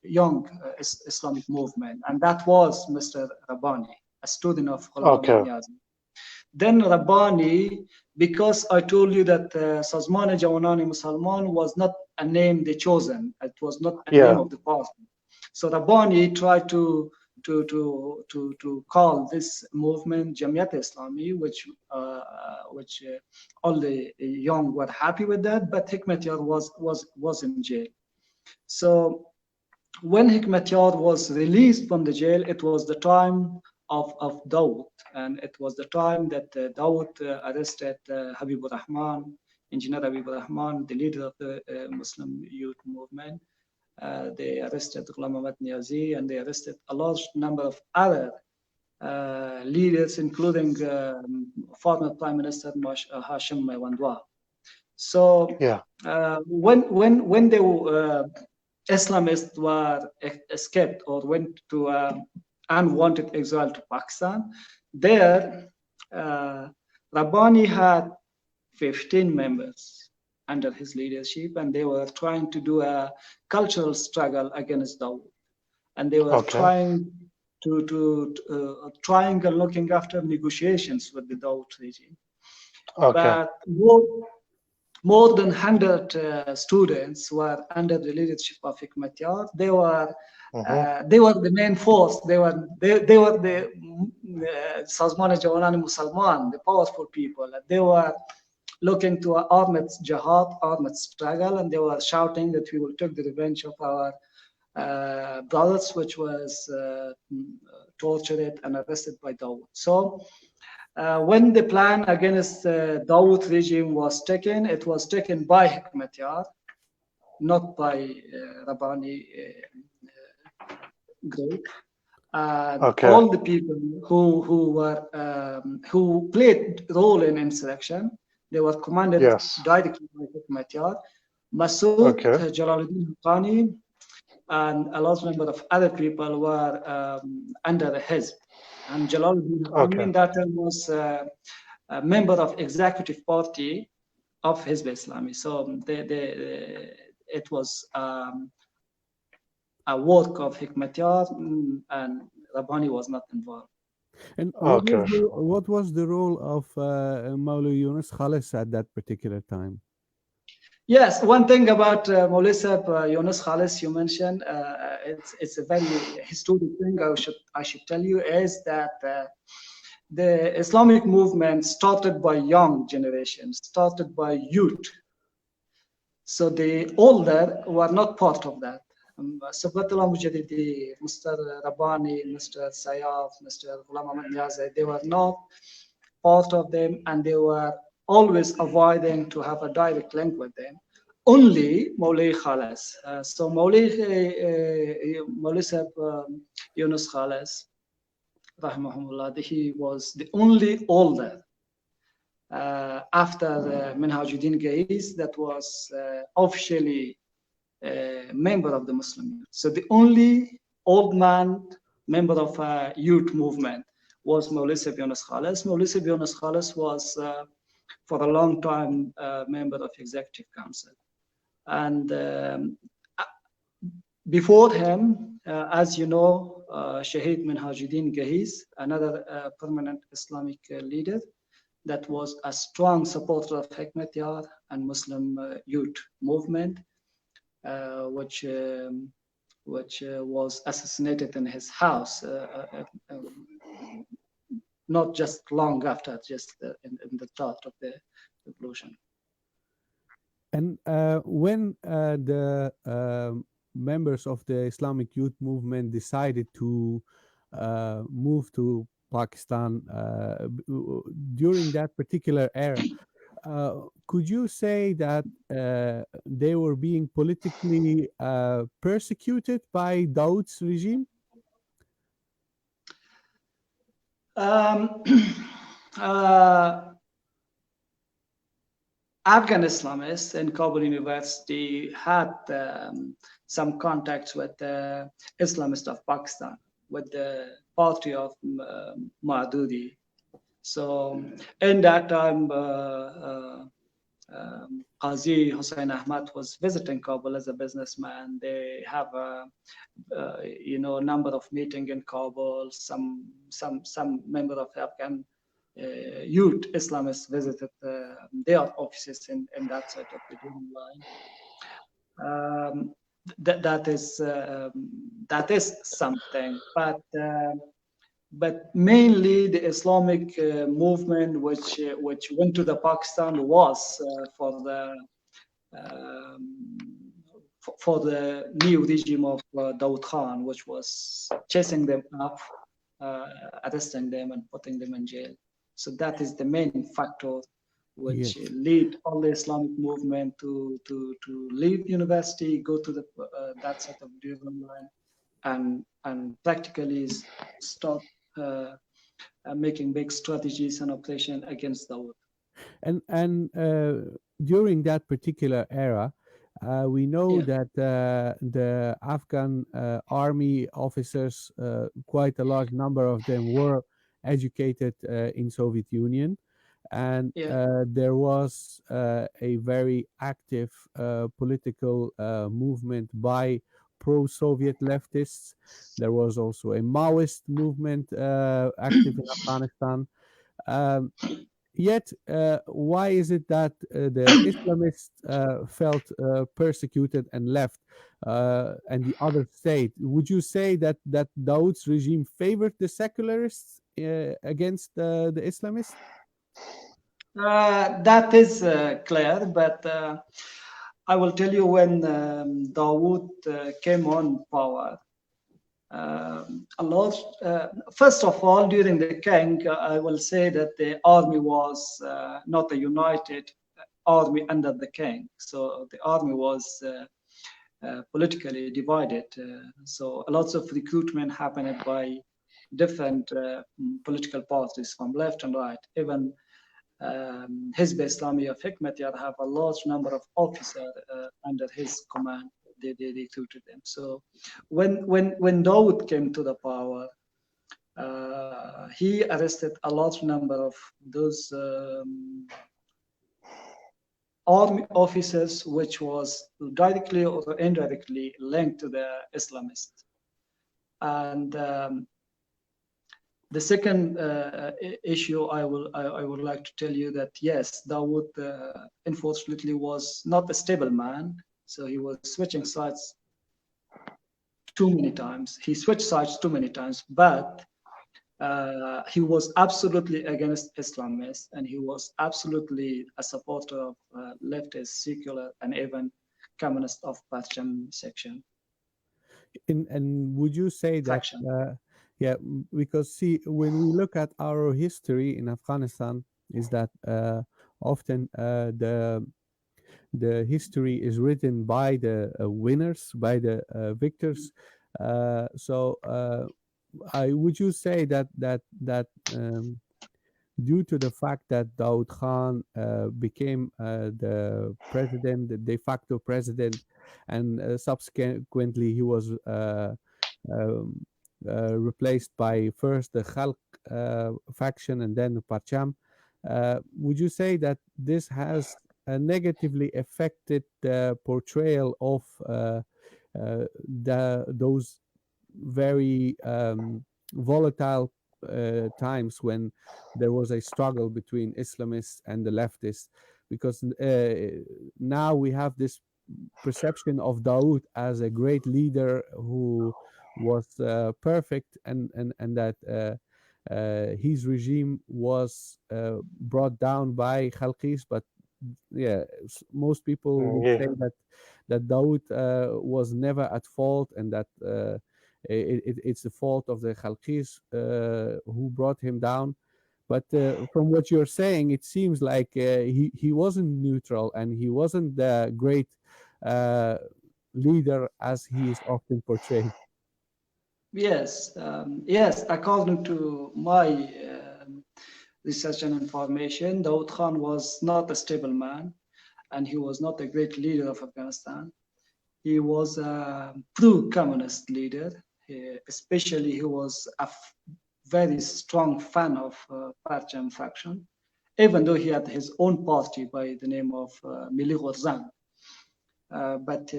young Islamic movement, and that was Mr. Rabbani, a student of Ghulam Ahmad Niazai. Then Rabbani, because I told you that Sazman Jawanani Musalman was not a name they chosen, it was not a name of the party. So Rabbani tried to call this movement Jamiat Islami, which all the young were happy with that, but Hekmatyar was in jail. So when Hekmatyar was released from the jail, it was the time of Dawud, and it was the time that Dawud arrested Habibur Rahman, Engineer Habibur Rahman, the leader of the Muslim youth movement. They arrested Ghulam Ahmad Niazi, and they arrested a large number of other leaders, including former Prime Minister Hashim Maiwandwa. So when the Islamists were escaped or went to unwanted exile to Pakistan, there Rabbani had 15 members under his leadership, and they were trying to do a cultural struggle against Dawud, and they were trying to triangle looking after negotiations with the Dawud regime. But more than 100 students were under the leadership of Hekmatyar. They were the main force. They were the Sazman Jawanani Musalman, the powerful people. They were looking to an armed jihad, armed struggle, and they were shouting that we will take the revenge of our brothers, which was tortured and arrested by Dawud. So when the plan against Dawud regime was taken, it was taken by Hekmatyar, not by Rabbani group. All the people who played role in insurrection, they were commanded directly by Hekmatyar. Massoud, Jalaluddin Haqqani, and a large number of other people were under the Hezbi. And Jalaluddin Haqqani that was a member of executive party of Hezbi Islami. So it was a work of Hekmatyar, and Rabbani was not involved. And Okay. what was the role of Maulana Yunus Khalis at that particular time? Yes, one thing about Maulana Sahib Yunus Khalis you mentioned, it's a very historic thing I should tell you, is that the Islamic movement started by young generation, started by youth. So the older were not part of that. Sabatullah Mujadidi, Mr. Rabbani, Mr. Sayyaf, Mr. Ghulam Ahmad Niazi, they were not part of them, and they were always avoiding to have a direct link with them. Only Maulay Khalis. So Maulay Sahib Yunus Khalis, rahimahullah, he was the only older after Minhajuddin Gais that was officially a member of the Muslim Youth. So the only old man member of a youth movement was Maulay Sahib Yunus Khalis. Maulay Sahib Yunus Khalis was for a long time member of Executive Council. And before him, as you know, Shaheed Minhajuddin Gais, another permanent Islamic leader, that was a strong supporter of Hekmatyar and Muslim youth movement, which was assassinated in his house, not just long after, just in the start of the revolution. And when the members of the Islamic youth movement decided to move to Pakistan during that particular era, could you say that they were being politically persecuted by Dawud's regime? Afghan Islamists in Kabul University had some contacts with the Islamists of Pakistan, with the party of Maududi. So in that time, Qazi Hussain Ahmad was visiting Kabul as a businessman. They have a number of meetings in Kabul. Some member of Afghan youth Islamists visited their offices in that side of the Green Line. That is something, but mainly the Islamic movement which went to the Pakistan was for the new regime of Dawud Khan, which was chasing them up, arresting them and putting them in jail. So that is the main factor which lead all the Islamic movement to leave university, go to that sort of Durban line, and practically start making big strategies and operation against Dawud. And during that particular era, we know that the Afghan army officers, quite a large number of them, were educated in Soviet Union, and there was a very active political movement by pro-Soviet leftists. There was also a Maoist movement active in Afghanistan. Yet, why is it that the Islamists felt persecuted and left, and the other stayed? Would you say that Dawud's regime favored the secularists against the Islamists? That is clear, but I will tell you, when Dawud came on power, first of all, during the king, I will say that the army was not a united army under the king. So the army was politically divided. So lots of recruitment happened by different political parties from left and right. Even Hezbi Islami of Hekmatyar have a large number of officers under his command. They recruited them. So when Dawud came to the power, he arrested a large number of those army officers which was directly or indirectly linked to the Islamists. And the second issue I would like to tell you that yes, Dawud unfortunately was not a stable man, so he was switching sides too many times. He switched sides too many times, but he was absolutely against Islamists, and he was absolutely a supporter of leftist, secular, and even communist of Persian section. And would you say that, yeah, because see, when we look at our history in Afghanistan, is that often the history is written by the winners, by the victors. Would you say that due to the fact that Daud Khan became the president, the de facto president, and subsequently he was replaced by first the Khalq faction and then the Parcham, would you say that this has negatively affected the portrayal of those very volatile times when there was a struggle between Islamists and the leftists? Because now we have this perception of Dawood as a great leader who was perfect, and that his regime was brought down by Khalqis, but yeah, most people would say that Dawood was never at fault, and that it's the fault of the Khalqis who brought him down. But from what you're saying, it seems like he wasn't neutral, and he wasn't the great leader as he is often portrayed. Yes, yes. According to my research and information, Daud Khan was not a stable man, and he was not a great leader of Afghanistan. He was a pro-communist leader. Especially, he was a very strong fan of Parcham faction, even though he had his own party by the name of Milli Ghorzan. But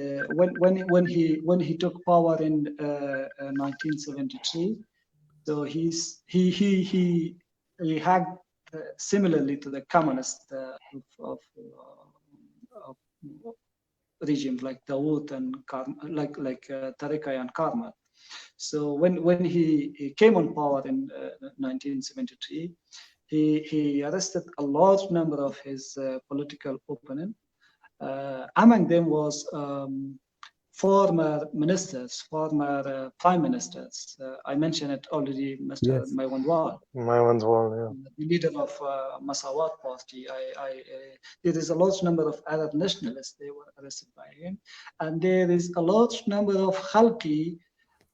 when he took power in 1973, so he had similarly to the communist of regimes like Dawood and like Tariqai and Karmat. So when he came on power in 1973, he arrested a large number of his political opponents. Among them was former ministers, former prime ministers. I mentioned it already, Mr. Maiwandwal. Maiwandwal, yeah. The leader of Masawat party. There is a large number of Arab nationalists, they were arrested by him. And there is a large number of Khalqi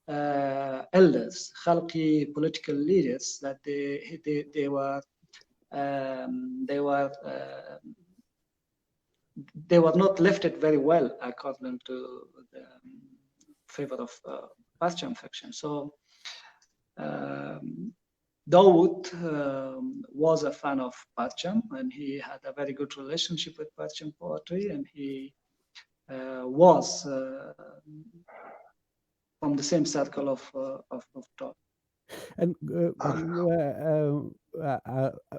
elders, Khalqi political leaders, that they were not lifted very well according to the favor of Parcham faction. So Dawood was a fan of Parcham, and he had a very good relationship with Parcham poetry, and he was from the same circle of thought. And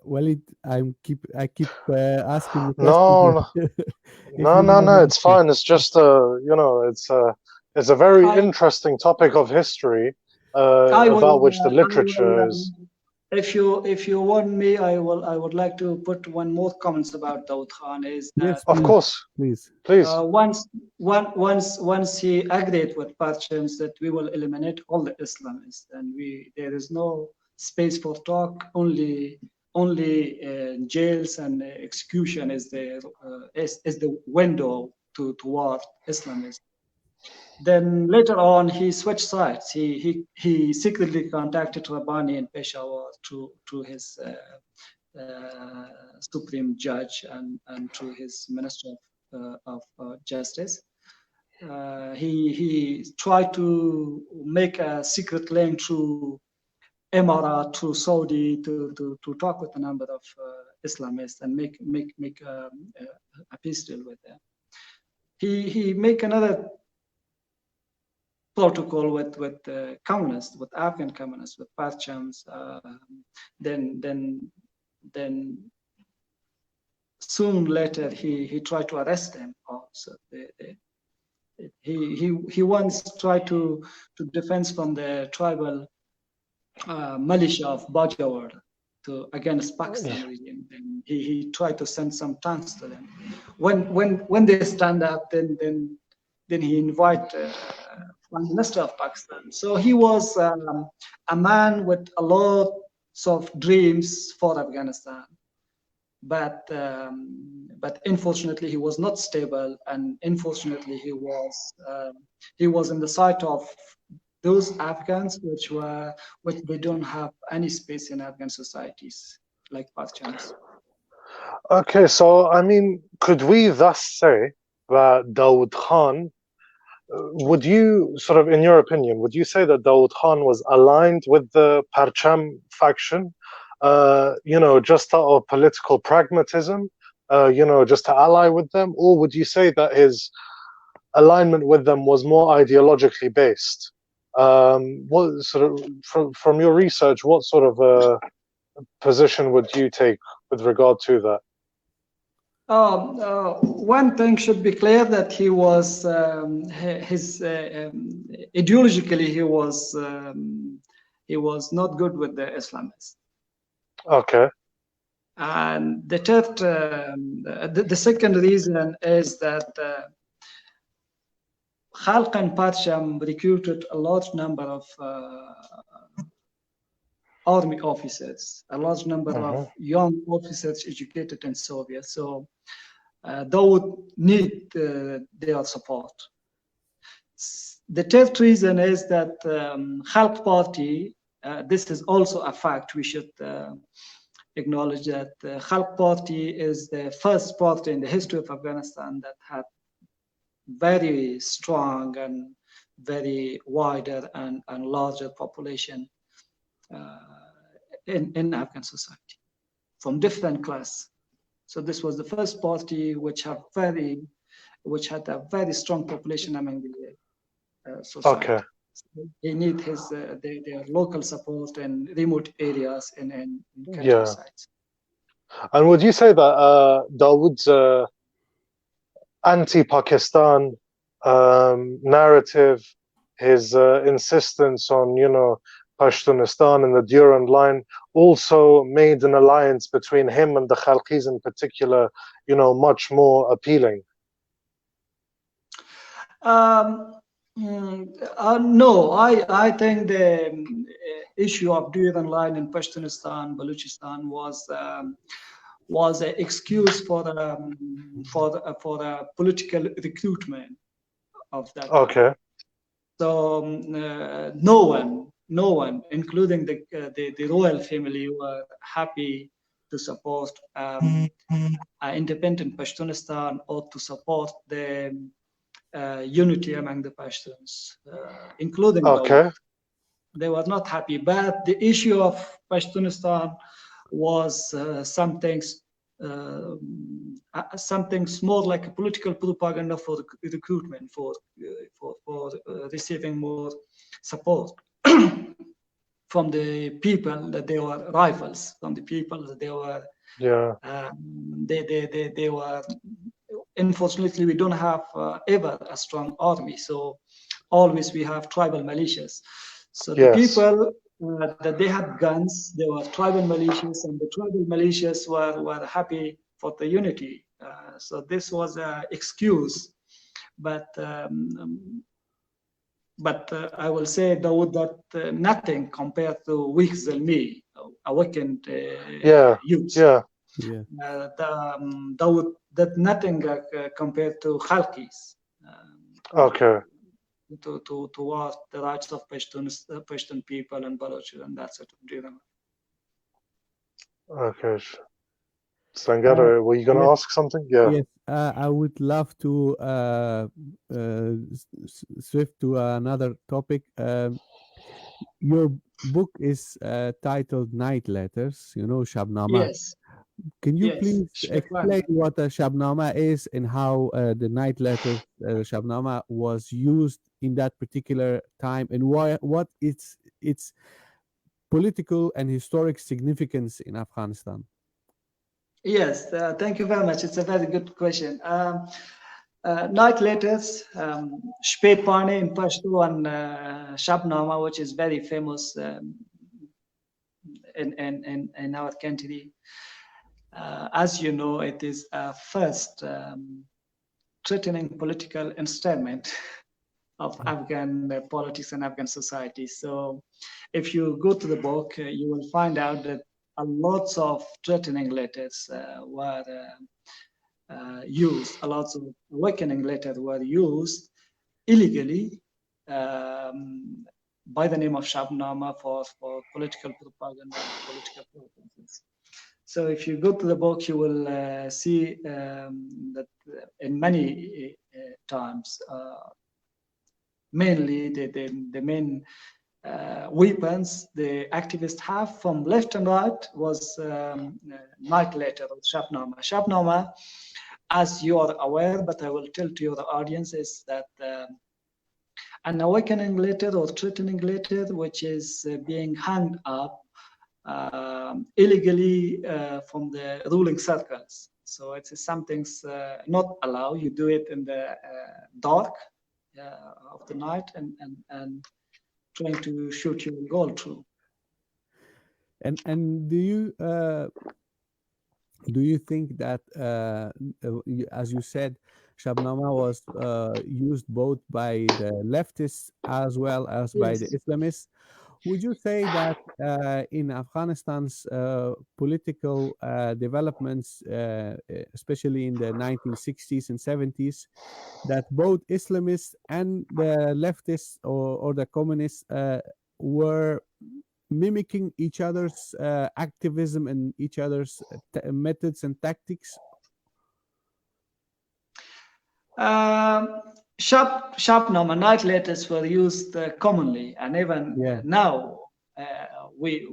Walid, I keep asking the question. No, it's fine. It's just it's a very interesting topic of history about which the literature is. If you want me, I would like to put one more comments about Daud Khan. Is that, yes, of course, please. Once he agreed with Parchams that we will eliminate all the Islamists, and there is no space for talk. Only jails and execution is the window toward Islamists. Then later on, he switched sides. He secretly contacted Rabbani in Peshawar to his supreme judge and to his minister of justice. He tried to make a secret link through Emirat, to Saudi, to talk with a number of Islamists and make a peace deal with them. He make another protocol with communists, with Afghan communists, with Parchams. Then soon later he tried to arrest them also. He once tried to defend from the tribal militia of Bajawar against Pakistan regime. And he tried to send some tanks to them. When they stand up, then he invite Prime Minister of Pakistan. So he was a man with a lot of dreams for Afghanistan, but unfortunately he was not stable, and unfortunately he was in the sight of those Afghans which they don't have any space in Afghan societies, like Parchams. Okay, so I mean, could we thus say that Dawud Khan, would you sort of, in your opinion, would you say that Dawud Khan was aligned with the Parcham faction, just out of political pragmatism, just to ally with them, or would you say that his alignment with them was more ideologically based? What sort of, from your research, what sort of position would you take with regard to that? One thing should be clear, that he was ideologically he was not good with the Islamists. Okay. And the third, the second reason is that Khalq and Parcham recruited a large number of army officers, a large number of young officers educated in Soviet. So they would need their support. The third reason is that Khalq Party, this is also a fact we should acknowledge, that the Khalq Party is the first party in the history of Afghanistan that had very strong and very wider and larger population in Afghan society from different class. So this was the first party which had a very strong population among the society. Okay. So they need their local support in remote areas and countrysides. And would you say that Dawood's anti-Pakistan narrative, his insistence on, Pashtunistan and the Durand Line, also made an alliance between him and the Khalqis in particular, much more appealing? No, I think the issue of Durand Line in Pashtunistan, Baluchistan was an excuse for a political recruitment of that. Okay. So no one, including the royal family, were happy to support independent Pashtunistan or to support the unity among the Pashtuns, including Dawood. They were not happy. But the issue of Pashtunistan was something more like a political propaganda for recruitment, for receiving more support from the people that they were rivals, from the people that they were. They were. Unfortunately, we don't have ever a strong army, so always we have tribal militias. So the people that they had guns, they were tribal militias, and the tribal militias were happy for the unity. So this was an excuse, but I will say, Dawood, that nothing compared to weak Zalmi, awakened youth. Dawood, that nothing compared to Khalqis. Toward the rights of Pashtun people and Baloch and that sort of deal. Okay. Sangara, were you going to ask something? Yes, I would love to shift to another topic. Your book is titled Night Letters, Shabnama. Yes. Can you Yes, please explain Shafwan. what a Shabnama is and how the night letter Shabnama was used in that particular time, and what its political and historic significance in Afghanistan? Yes, thank you very much. It's a very good question. Night letters, Shpe Pane in Pashto and Shabnama, which is very famous in our country. As you know, it is a first threatening political instrument of Afghan politics and Afghan society. So if you go to the book, you will find out that a lots of threatening letters were used, a lot of awakening letters were used illegally by the name of Shabnama for political propaganda and political purposes. So if you go to the book, you will see that in many times, mainly the main weapons the activists have from left and right was night letter or Shabnama. Shabnama, as you are aware, but I will tell to your audience, is that an awakening letter or threatening letter which is being hung up illegally from the ruling circles. So it's something's not allowed. You do it in the dark of the night and trying to shoot your goal through. And do you think that, as you said, Shabnama was used both by the leftists as well as by the Yes. Islamists? Would you say that in Afghanistan's political developments, especially in the 1960s and 70s, that both Islamists and the leftists or the communists were mimicking each other's activism and each other's methods and tactics? Shabnama night letters were used commonly, and even Yeah. now we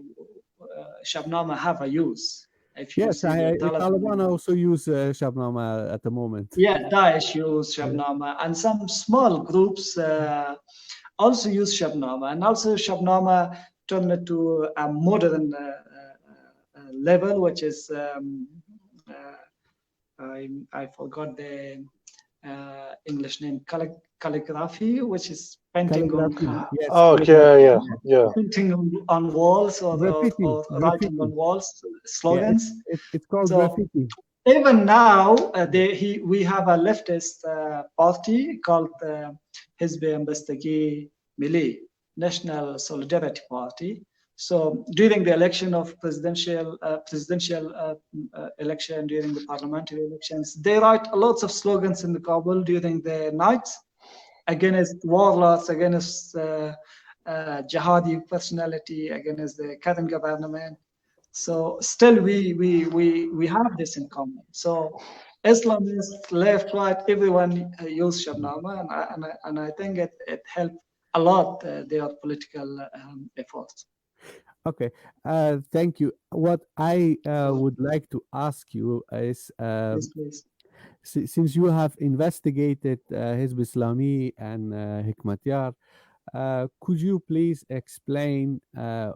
Shabnama have a use. If you Yes, see the Taliban Taliban, also use Shabnama at the moment. yeah, Daesh use Shabnama, and some small groups also use Shabnama, and also Shabnama turned it to a modern level, which is I forgot the English name, calligraphy, which is painting Calligraphy. on Yes, Okay, calligraphy. yeah. painting on walls or Graffiti. writing on walls, Yeah, slogans. it's called So graffiti. even now, we have a leftist party called Hezbi Mbastagi Milli, National Solidarity Party. So during the election of presidential election, during the parliamentary elections, they write lots of slogans in the Kabul during the night against warlords, against jihadi personality, against the current government. So still we have this in common. So Islamists, left, right, everyone use Shabnama, and I think it helped a lot their political efforts. Okay, thank you. What I would like to ask you is, Yes, please. since you have investigated Hizb Islami and Hekmatyar, could you please explain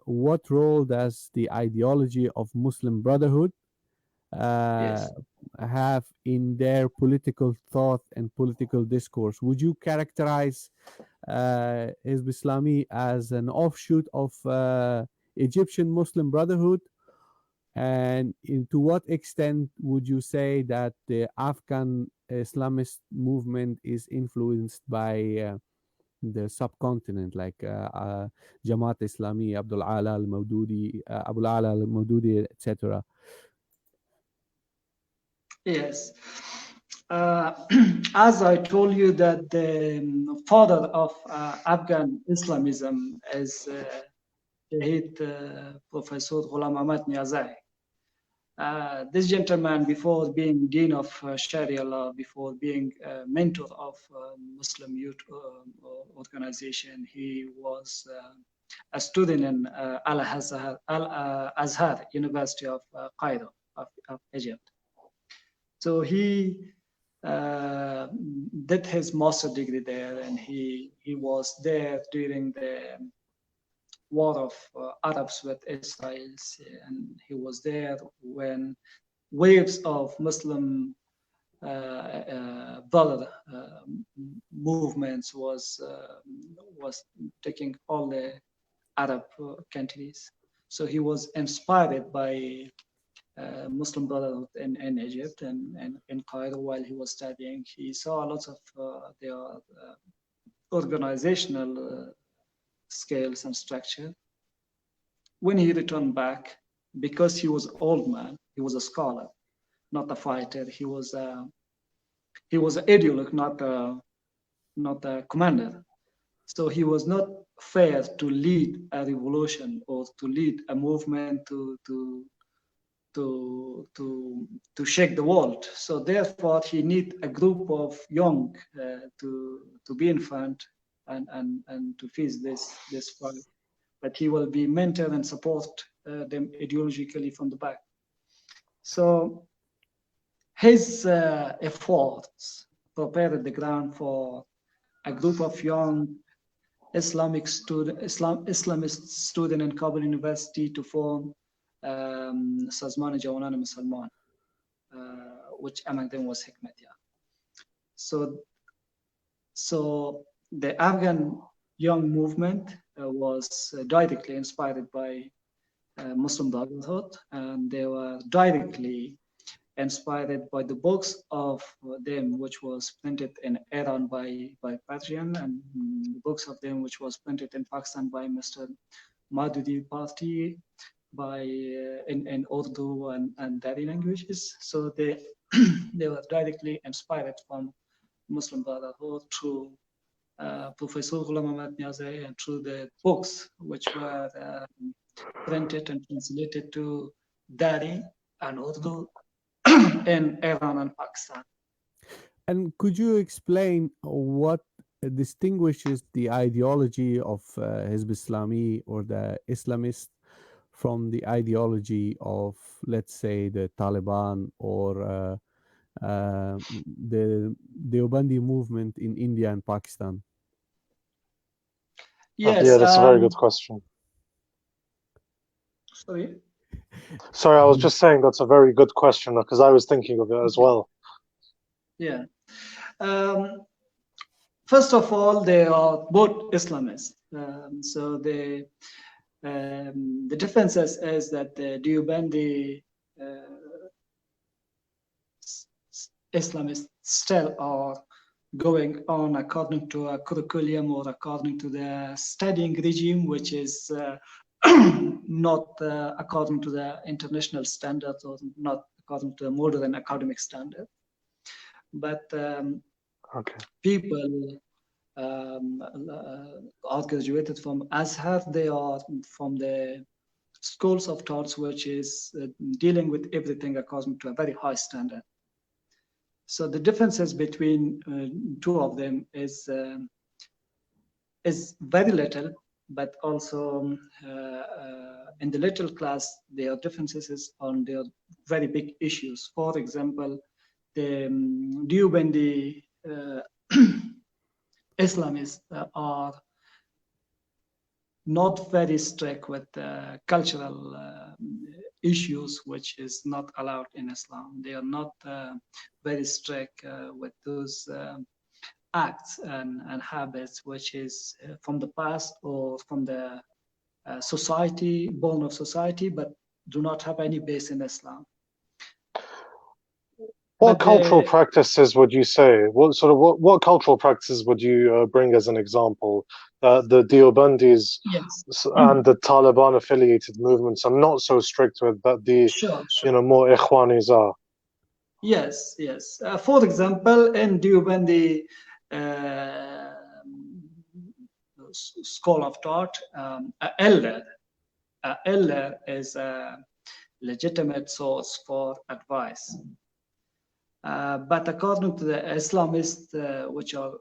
what role does the ideology of Muslim Brotherhood Yes. have in their political thought and political discourse? Would you characterize Hizb Islami as an offshoot of Egyptian Muslim Brotherhood? And to what extent would you say that the Afghan Islamist movement is influenced by the subcontinent, like Jamaat Islami, Abdul Ala al Maududi, Abul Ala al Maududi, etc.? Yes. As I told you that the father of Afghan Islamism is Shahid Professor Ghulam Ahmad Niazai. This gentleman, before being dean of Sharia law, before being mentor of Muslim youth organization, he was a student in Al-Azhar University of Cairo, of Egypt. So he did his master degree there, and he was there during the war of Arabs with Israel, and he was there when waves of Muslim brother movements was taking all the Arab countries. So he was inspired by Muslim Brotherhood in Egypt and in Cairo while he was studying. He saw lots of their organizational scales and structure. When he returned back, because he was an old man, he was a scholar, not a fighter. He was an ideologue, not a commander. So he was not fair to lead a revolution or to lead a movement to shake the world. So therefore, he need a group of young to be in front and to face this fight. But he will be mentor and support them ideologically from the back. So his efforts prepared the ground for a group of young Islamist student in Kabul University to form Sazman Jawanan Musalman, which among them was Hekmatyar. So the Afghan young movement was directly inspired by Muslim Brotherhood, and they were directly inspired by the books of them, which was printed in Iran by Persian, and the books of them, which was printed in Pakistan by Mr. Madhudi Party, by in Urdu and Dari languages. So they they were directly inspired from Muslim Brotherhood through Professor Ghulam Ahmad Niazai and through the books which were printed and translated to Dari and Urdu in Iran and Pakistan. And could you explain what distinguishes the ideology of Hezbi Islami or the Islamist from the ideology of, let's say, the Taliban or the Debunking movement in India and Pakistan? Yes. Yeah, that's a very good question. Sorry, I was just saying that's a very good question because I was thinking of it as well. Yeah. First of all, they are both Islamists. So the difference is that the Deobandi Islamists still are going on according to a curriculum or according to the studying regime, which is not according to the international standards or not according to the modern academic standard. But people are graduated from Azhar. They are from the schools of thoughts, which is dealing with everything according to a very high standard. So the differences between two of them is very little, but also in the little class, there are differences on their very big issues. For example, the Deobandi Islamists are not very strict with cultural issues, which is not allowed in Islam. They are not very strict with those acts and habits, which is from the past or from the society, born of society, but do not have any base in Islam. What cultural practices would you say? What cultural practices would you bring as an example? The Deobandis and the Taliban affiliated movements are not so strict with, but the more Ikhwanis are. Yes. For example, in Deobandi school of thought, an elder is a legitimate source for advice. But according to the Islamists, which are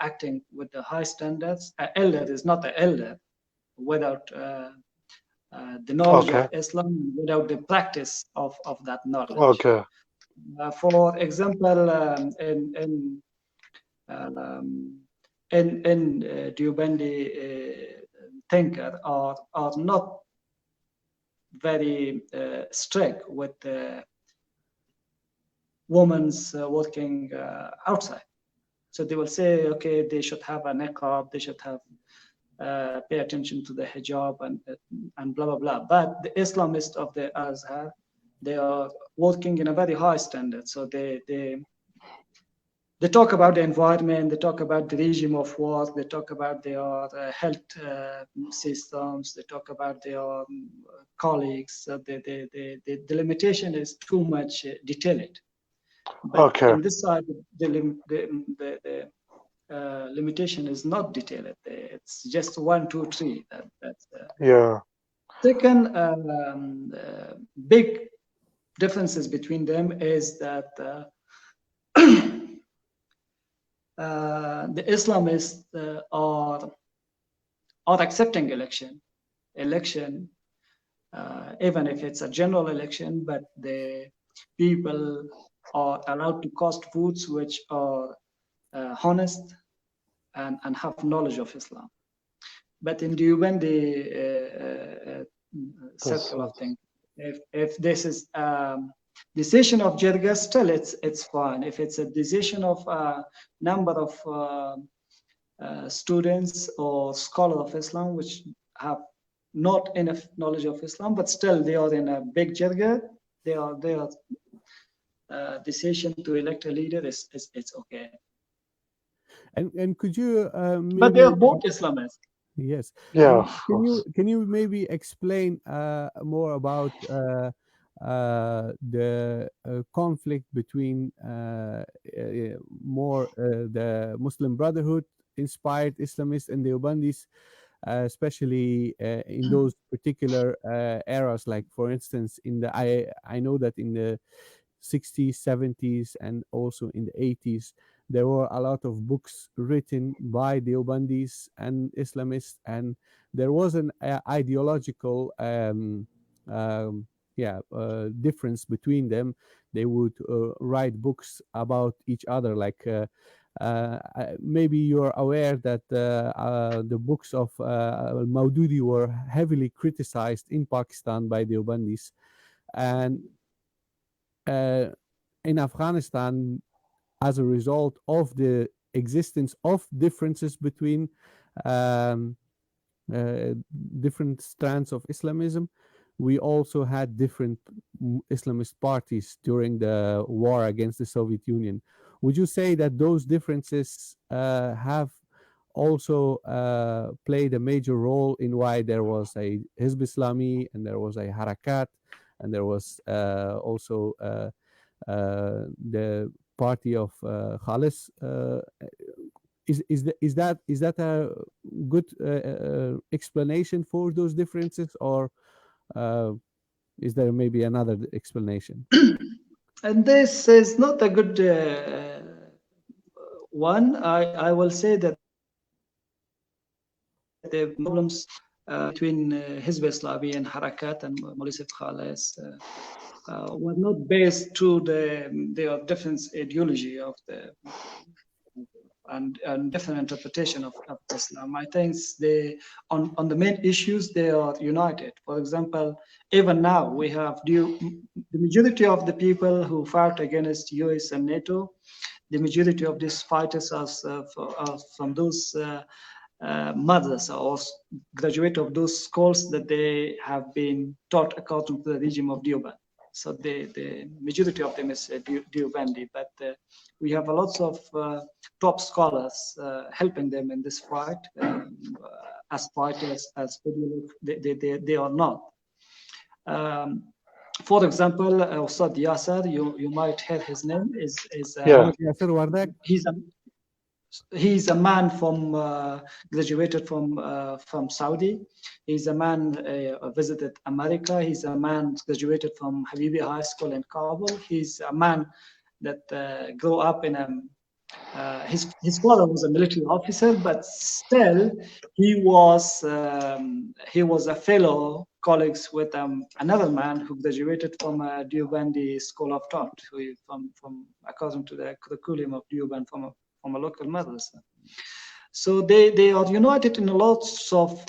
acting with the high standards, an elder is not an elder without the knowledge Okay. of Islam without the practice of that knowledge. Okay. For example, in Deobandi thinker are not very strict with women's working outside. So they will say, okay, they should have a niqab, they should have pay attention to the hijab and blah blah blah. But the Islamists of the Azhar, they are working in a very high standard. So they talk about the environment, they talk about the regime of work, they talk about their health systems, they talk about their colleagues. So the limitation is too much detailed. But Okay. in this side, the limitation is not detailed. It's just 1, 2, 3. That's Yeah. second big differences between them is that the Islamists are accepting election, even if it's a general election, but the people are allowed to cast votes which are honest and have knowledge of Islam. But in the circle of things, if this is decision of Jirga, still it's fine. If it's a decision of a number of students or scholars of Islam which have not enough knowledge of Islam, but still they are in a big Jirga, they are decision to elect a leader is it's okay. And could you But they are both Islamists. Yes. Yeah. Can you maybe explain more about the conflict between more the Muslim Brotherhood inspired Islamists and the Deobandis, especially in those particular eras? Like, for instance, I know that in the 60s, 70s, and also in the 80s, there were a lot of books written by Deobandis and Islamists, and there was an ideological difference between them. They would write books about each other, like maybe you're aware that the books of Maududi were heavily criticized in Pakistan by Deobandis, and in Afghanistan, as a result of the existence of differences between different strands of Islamism, we also had different Islamist parties during the war against the Soviet Union. Would you say that those differences have also played a major role in why there was a Hezbi Islami and there was a Harakat and there was also the party of Khalis? Is that a good explanation for those differences, or is there maybe another explanation? And this is not a good one. I will say that the problems between Hizb Islami and Harakat and Maulid Khalis were not based to their different ideology of the and different interpretation of Islam. I think on the main issues they are united. For example, even now we have the majority of the people who fought against US and NATO. The majority of these fighters are from those mothers or graduate of those schools that they have been taught according to the regime of Deoband. So the majority of them is Deobandi, but we have a lot of top scholars helping them in this fight as fighters, as they are not. For example, Ustad Yasser, you might hear his name is Yasser Wardak. He's a man from graduated from Saudi. He's a man visited America. He's a man graduated from Habibi High School in Kabul. He's a man that grew up in a his father was a military officer, but still he was a fellow colleagues with another man who graduated from a Deobandi School of Thought, from according to the curriculum of Deoband from a local madrasa. So they are united in lots of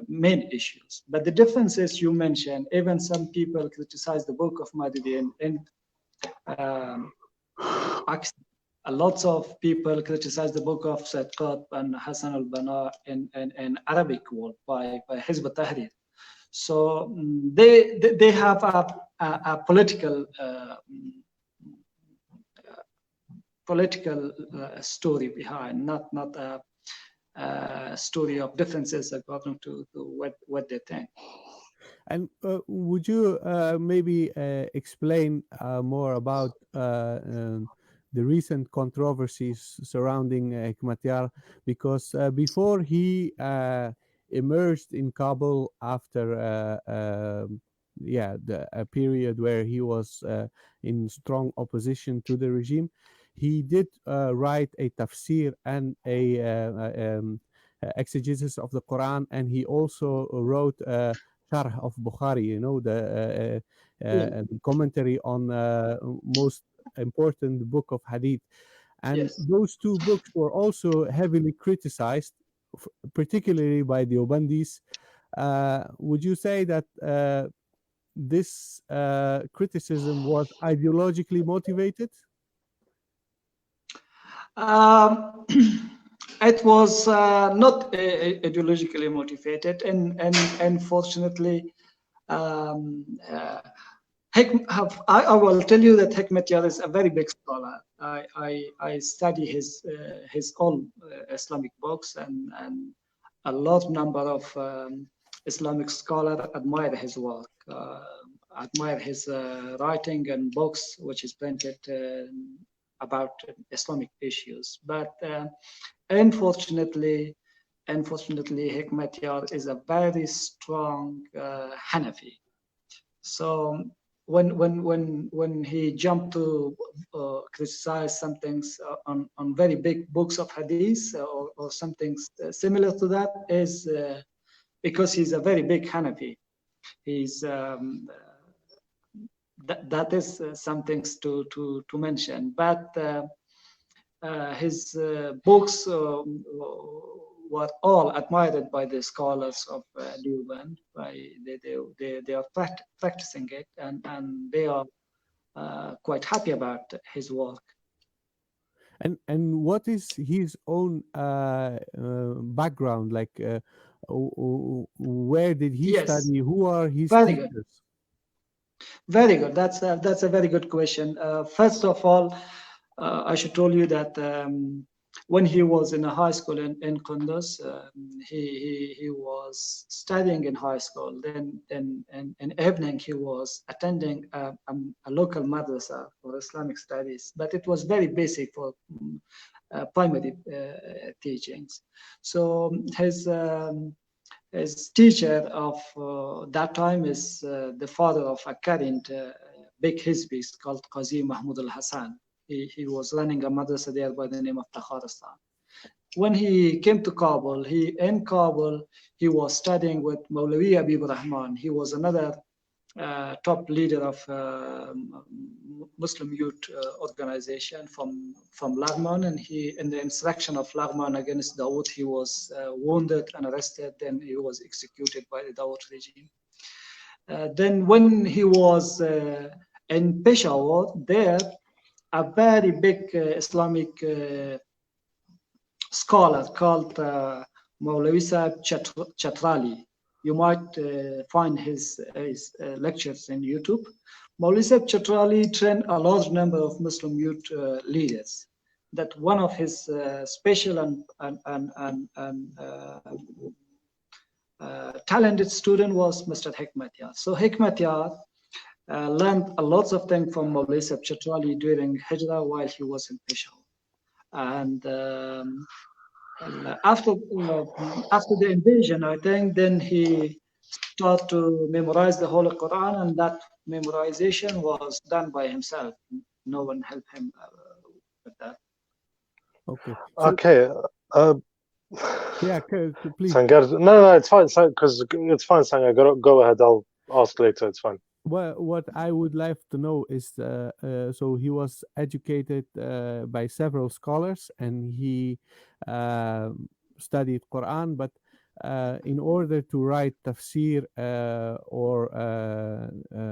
main issues. But the difference is, you mentioned, even some people criticize the book of Madidi and lots of people criticize the book of Said Qutb and Hassan al-Banna in Arabic world by Hizb Tahrir. So they have a political story behind, not a story of differences according to what they think. And would you maybe explain more about the recent controversies surrounding Hekmatyar? Because before he emerged in Kabul after a period where he was in strong opposition to the regime, he did write a tafsir and a exegesis of the Quran, and he also wrote Sharh of Bukhari, you know, the commentary on most important book of Hadith. And those two books were also heavily criticized, particularly by the Obandis. Would you say that this criticism was ideologically motivated? It was not ideologically motivated, and unfortunately, I will tell you that Hekmatyar is a very big scholar. I study his own Islamic books, and a large number of Islamic scholars admire his work, admire his writing and books, which is printed about Islamic issues. But unfortunately, Hekmatyar is a very strong Hanafi. So when he jumped to criticize some things on very big books of Hadith or something similar to that, is because he's a very big Hanafi. He's that is some things to mention, but his books were all admired by the scholars of Deoband. They are practicing it, and they are quite happy about his work. And what is his own background? Like, where did he study? Who are his teachers? Very good. That's a very good question. First of all, I should tell you that when he was in a high school in Kunduz, he was studying in high school. Then in evening he was attending a local madrasa for Islamic studies, but it was very basic for primary teachings. So his teacher of that time is the father of a current big Hezbi called Qazi Mahmud al-Hassan. He was running a madrasa there by the name of Takharistan. When he came to Kabul, in Kabul he was studying with Maulavi Habib Rahman. He was another top leader of Muslim youth organization from Laghman, and in the insurrection of Laghman against Dawud, he was wounded and arrested. Then he was executed by the Dawud regime. Then when he was in Peshawar, there a very big Islamic scholar called Maulavi Sahib Chatrali. You might find his lectures in YouTube. Maulavi Sahib Chatrali trained a large number of Muslim youth leaders. That one of his special and talented student was Mr. Hekmatyar. So Hekmatyar learned a lot of things from Maulavi Sahib Chatrali during Hijrah while he was in Peshawar. And after the invasion, I think, then he started to memorize the Holy Quran, and that memorization was done by himself. No one helped him with that. Okay. So, Okay. yeah, please. Sangar, no, it's fine, because it's fine, Sangar. Go ahead. I'll ask later. It's fine. Well, what I would like to know is, so he was educated by several scholars, and he studied Quran, but in order to write tafsir or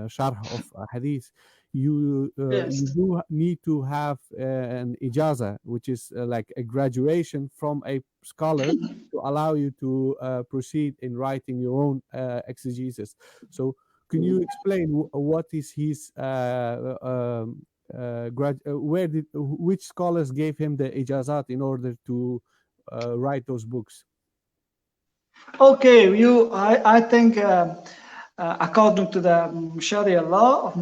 sharh of hadith, you Yes. do need to have an ijaza, which is like a graduation from a scholar to allow you to proceed in writing your own exegesis. So can you explain what is his which scholars gave him the ijazat in order to write those books? Okay, I think according to the Sharia law,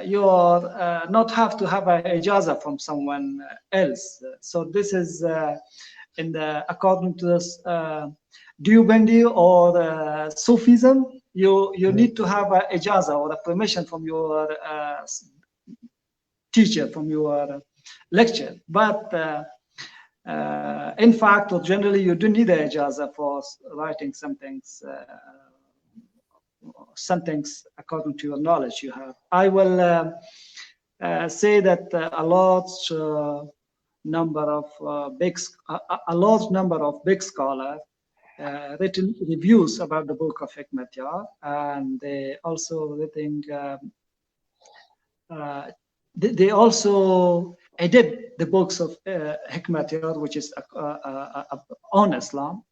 you are not have to have a ijaza from someone else. So this is in the according to this Dewbandi or Sufism, you need to have a ijaza or a permission from your teacher, from your lecture. But in fact, or generally, you do need a ijaza for writing some things according to your knowledge you have. I will say that a large number of a large number of big scholars written reviews about the book of Hekmatyar, and they also written they also edit the books of Hekmatyar, which is on Islam,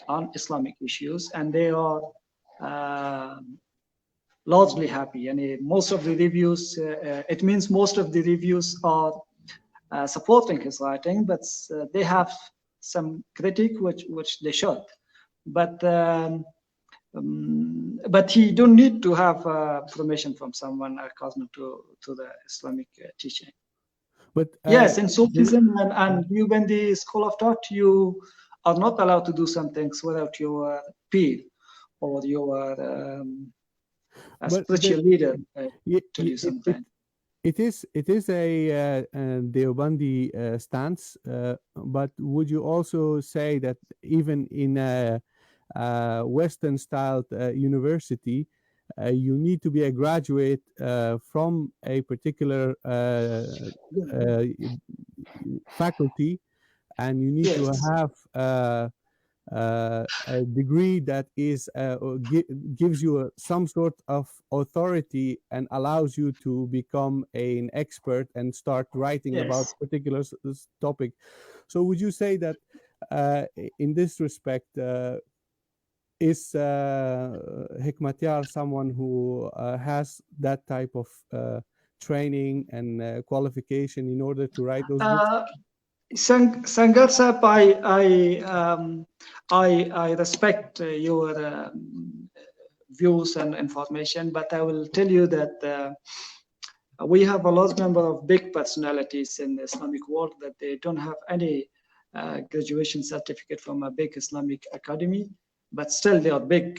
on Islamic issues, and they are largely happy. And most of the reviews, it means most of the reviews are supporting his writing, but they have some critique, which they should. But he don't need to have permission from someone according to the Islamic teaching. But yes, in Sufism and Dewbandi school of thought, you are not allowed to do some things without your peer or your spiritual leader to do something. It is a Deobandi stance, but would you also say that even in a Western-styled university, you need to be a graduate from a particular faculty, and you need to have a degree that is gives you some sort of authority and allows you to become an expert and start writing about particular topic. So would you say that in this respect is Hekmatyar someone who has that type of training and qualification in order to write those books? Sangar Sahib, I respect your views and information, but I will tell you that we have a large number of big personalities in the Islamic world that they don't have any graduation certificate from a big Islamic academy, but still they are big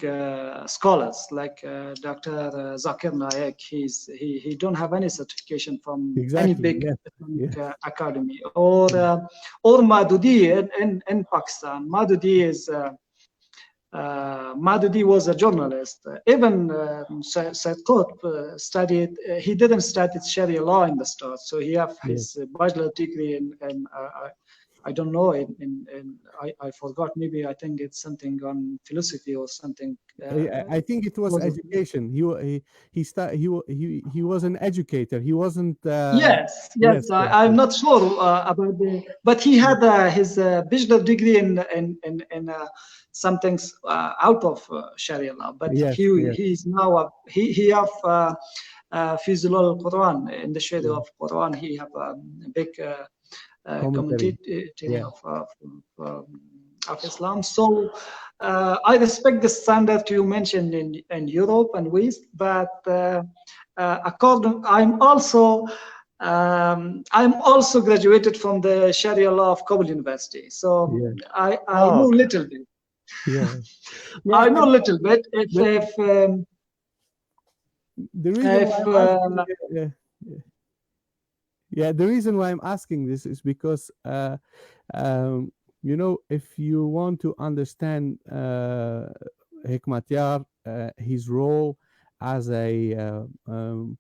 scholars, like Dr. Zakir Naik. He don't have any certification from any big Islamic academy. Or Madudi in Pakistan. Madudi was a journalist. Even Said Qutb studied. He didn't study Sharia law in the start, so he have his bachelor degree in I don't know. I forgot. Maybe I think it's something on philosophy or something. I think it was education. He was an educator. He wasn't. Yes. I'm not sure about the. But he had his bachelor degree in some things out of Sharia law. But he's now he have Fazelminallah Quran in the Sharia of Quran. He have a big. Commentary of Islam. So I respect the standard you mentioned in Europe and West, but I'm also graduated from the Sharia law of Kabul University. So I know a little bit. I know a little bit. If the reason Yeah, the reason why I'm asking this is because if you want to understand Hekmatyar, his role as a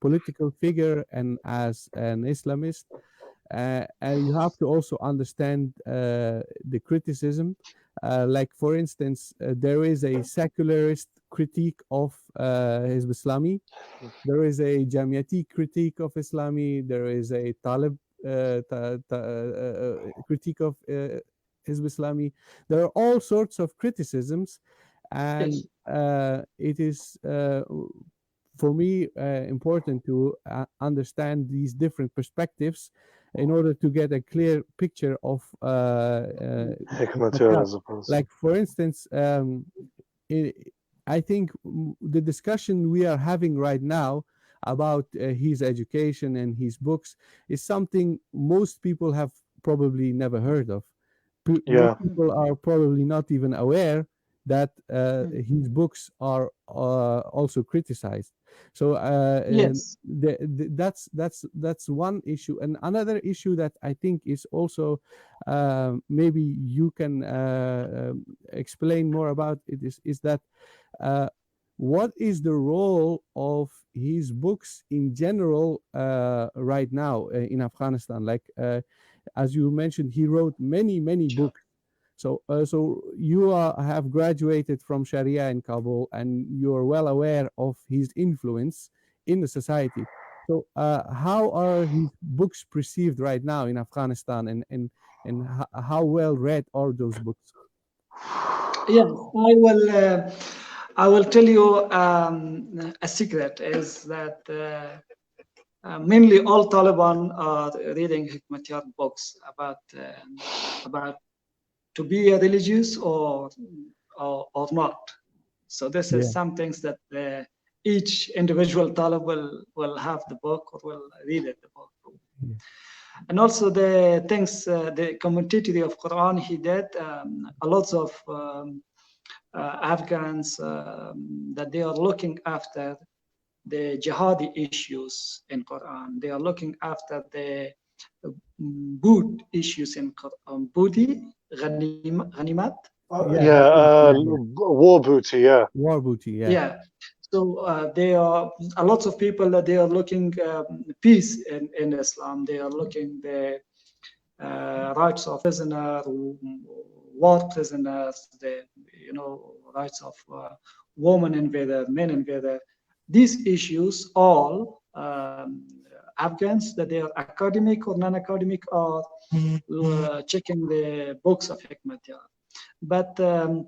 political figure and as an Islamist, and you have to also understand the criticism. Like, for instance, there is a secularist critique of Hizb Islami. There is a Jamiyati critique of Islami. There is a Talib critique of Hizb Islami. There are all sorts of criticisms, and Yes. it is for me important to understand these different perspectives in order to get a clear picture of Hekmatyar Hekmatyar. as a person. Like, for instance, I I think the discussion we are having right now about his education and his books is something most people have probably never heard of. Most Yeah, people are probably not even aware that his books are also criticized. So Yes. that's one issue, and another issue that I think is also maybe you can explain more about it is that uh, what is the role of his books in general right now in Afghanistan? Like, as you mentioned, he wrote many books. So you have graduated from Sharia in Kabul, and you are well aware of his influence in the society. So how are his books perceived right now in Afghanistan, and how well read are those books? Yes, I will tell you a secret is that mainly all Taliban are reading Hikmatyar books about to be a religious or not. So this is Yeah, some things that each individual Talib will have the book or will read it, the book. yeah, And also the things, the commentary of Quran he did, a lot of Afghans that they are looking after the jihadi issues in Quran. They are looking after the boot issues in Quran. Booty, ghanimat. yeah. yeah, Yeah. war booty. Yeah, War booty. Yeah, Yeah. So there are a lot of people that they are looking peace in Islam. They are looking the rights of prisoner, war prisoners, the rights of women invader, men invader. These issues all Afghans that they are academic or non-academic are checking the books of Hikmatyar. But the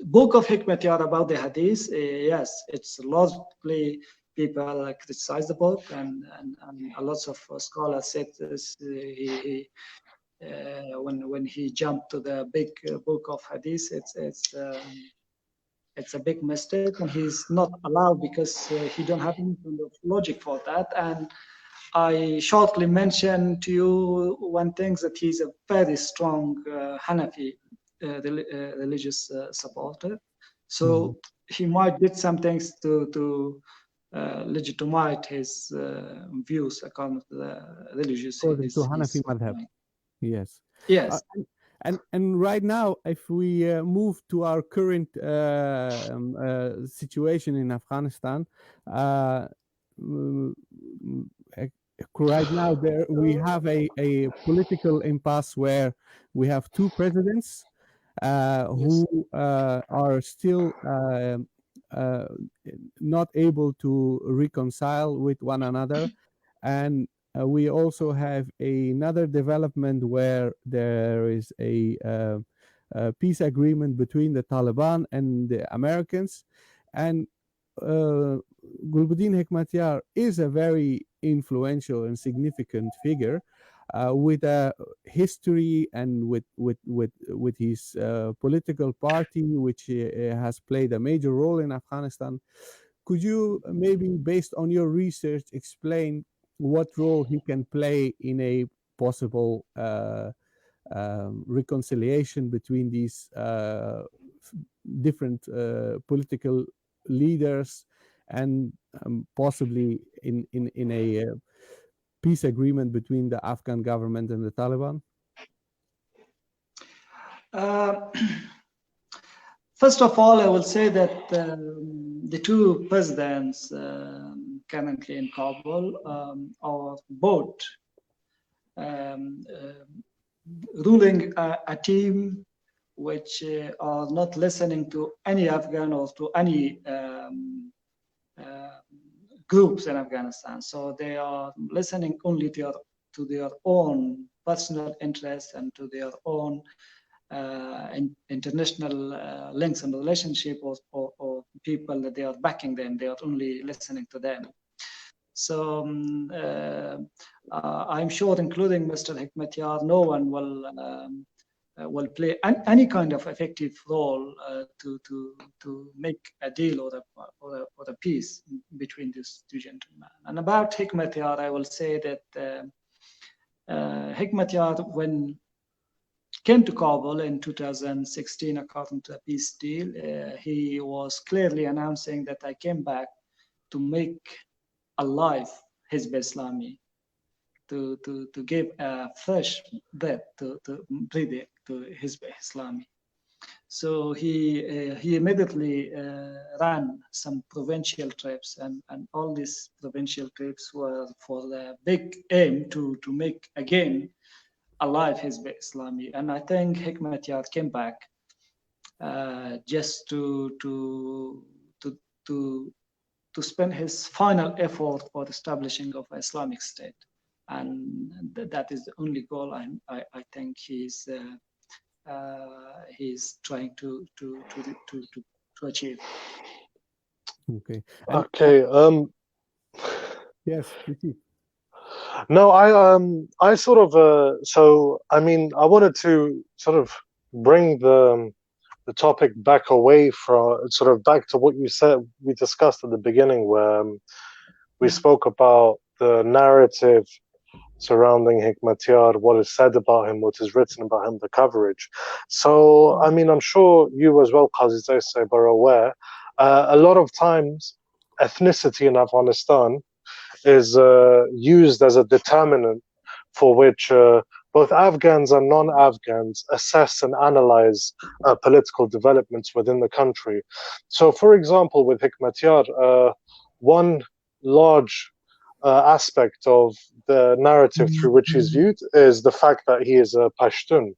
book of Hikmatyar about the Hadith, yes, it's largely people criticize the book, and a lot of scholars said this. When he jumped to the big book of Hadith, it's a big mistake, and he's not allowed because he don't have any kind of logic for that. And I shortly mentioned to you one thing that he's a very strong Hanafi religious supporter. So he might did some things to legitimize his views according to the religious according to Hanafi he's madhab. following. Yes. Yes. And right now, if we move to our current situation in Afghanistan, uh, mm, mm, eh, right now there we have a political impasse where we have two presidents Yes. who are still uh, not able to reconcile with one another, and we also have another development where there is a peace agreement between the Taliban and the Americans, and Gulbuddin Hekmatyar is a very influential and significant figure with a history and with his political party, which has played a major role in Afghanistan. Could you maybe, based on your research, explain what role he can play in a possible reconciliation between these different political leaders, and possibly in a peace agreement between the Afghan government and the Taliban? First of all, I will say that the two presidents currently in Kabul are both ruling a team which are not listening to any Afghan or to any groups in Afghanistan. So they are listening only to their own personal interests and to their own international links and relationship or people that they are backing them. They are only listening to them. So I'm sure, including Mr. Hekmatyar, no one will play any kind of effective role to make a deal or a peace between these two gentlemen. And about Hekmatyar, I will say that Hekmatyar, when came to Kabul in 2016, according to a peace deal, he was clearly announcing that I came back to make alive Hezbi Islami, to give a fresh breath to breathing to Hezbi Islami. So he immediately ran some provincial trips, and all these provincial trips were for the big aim to make again alive Hezbi Islami. And I think Hekmatyar came back just to spend his final effort for establishing of an Islamic State, and that is the only goal I think he's trying to achieve. Okay. Okay. Yes, Ricky. No, I sort of so I mean I wanted to sort of bring the topic back away from sort of back to what you said we discussed at the beginning, where we spoke about the narrative surrounding Hekmatyar, what is said about him, what is written about him, the coverage. So I mean I'm sure you as well, Qazizai, are aware a lot of times ethnicity in Afghanistan is used as a determinant for which both Afghans and non-Afghans assess and analyze political developments within the country. So, for example, with Hekmatyar, one large aspect of the narrative through which he's viewed is the fact that he is a Pashtun.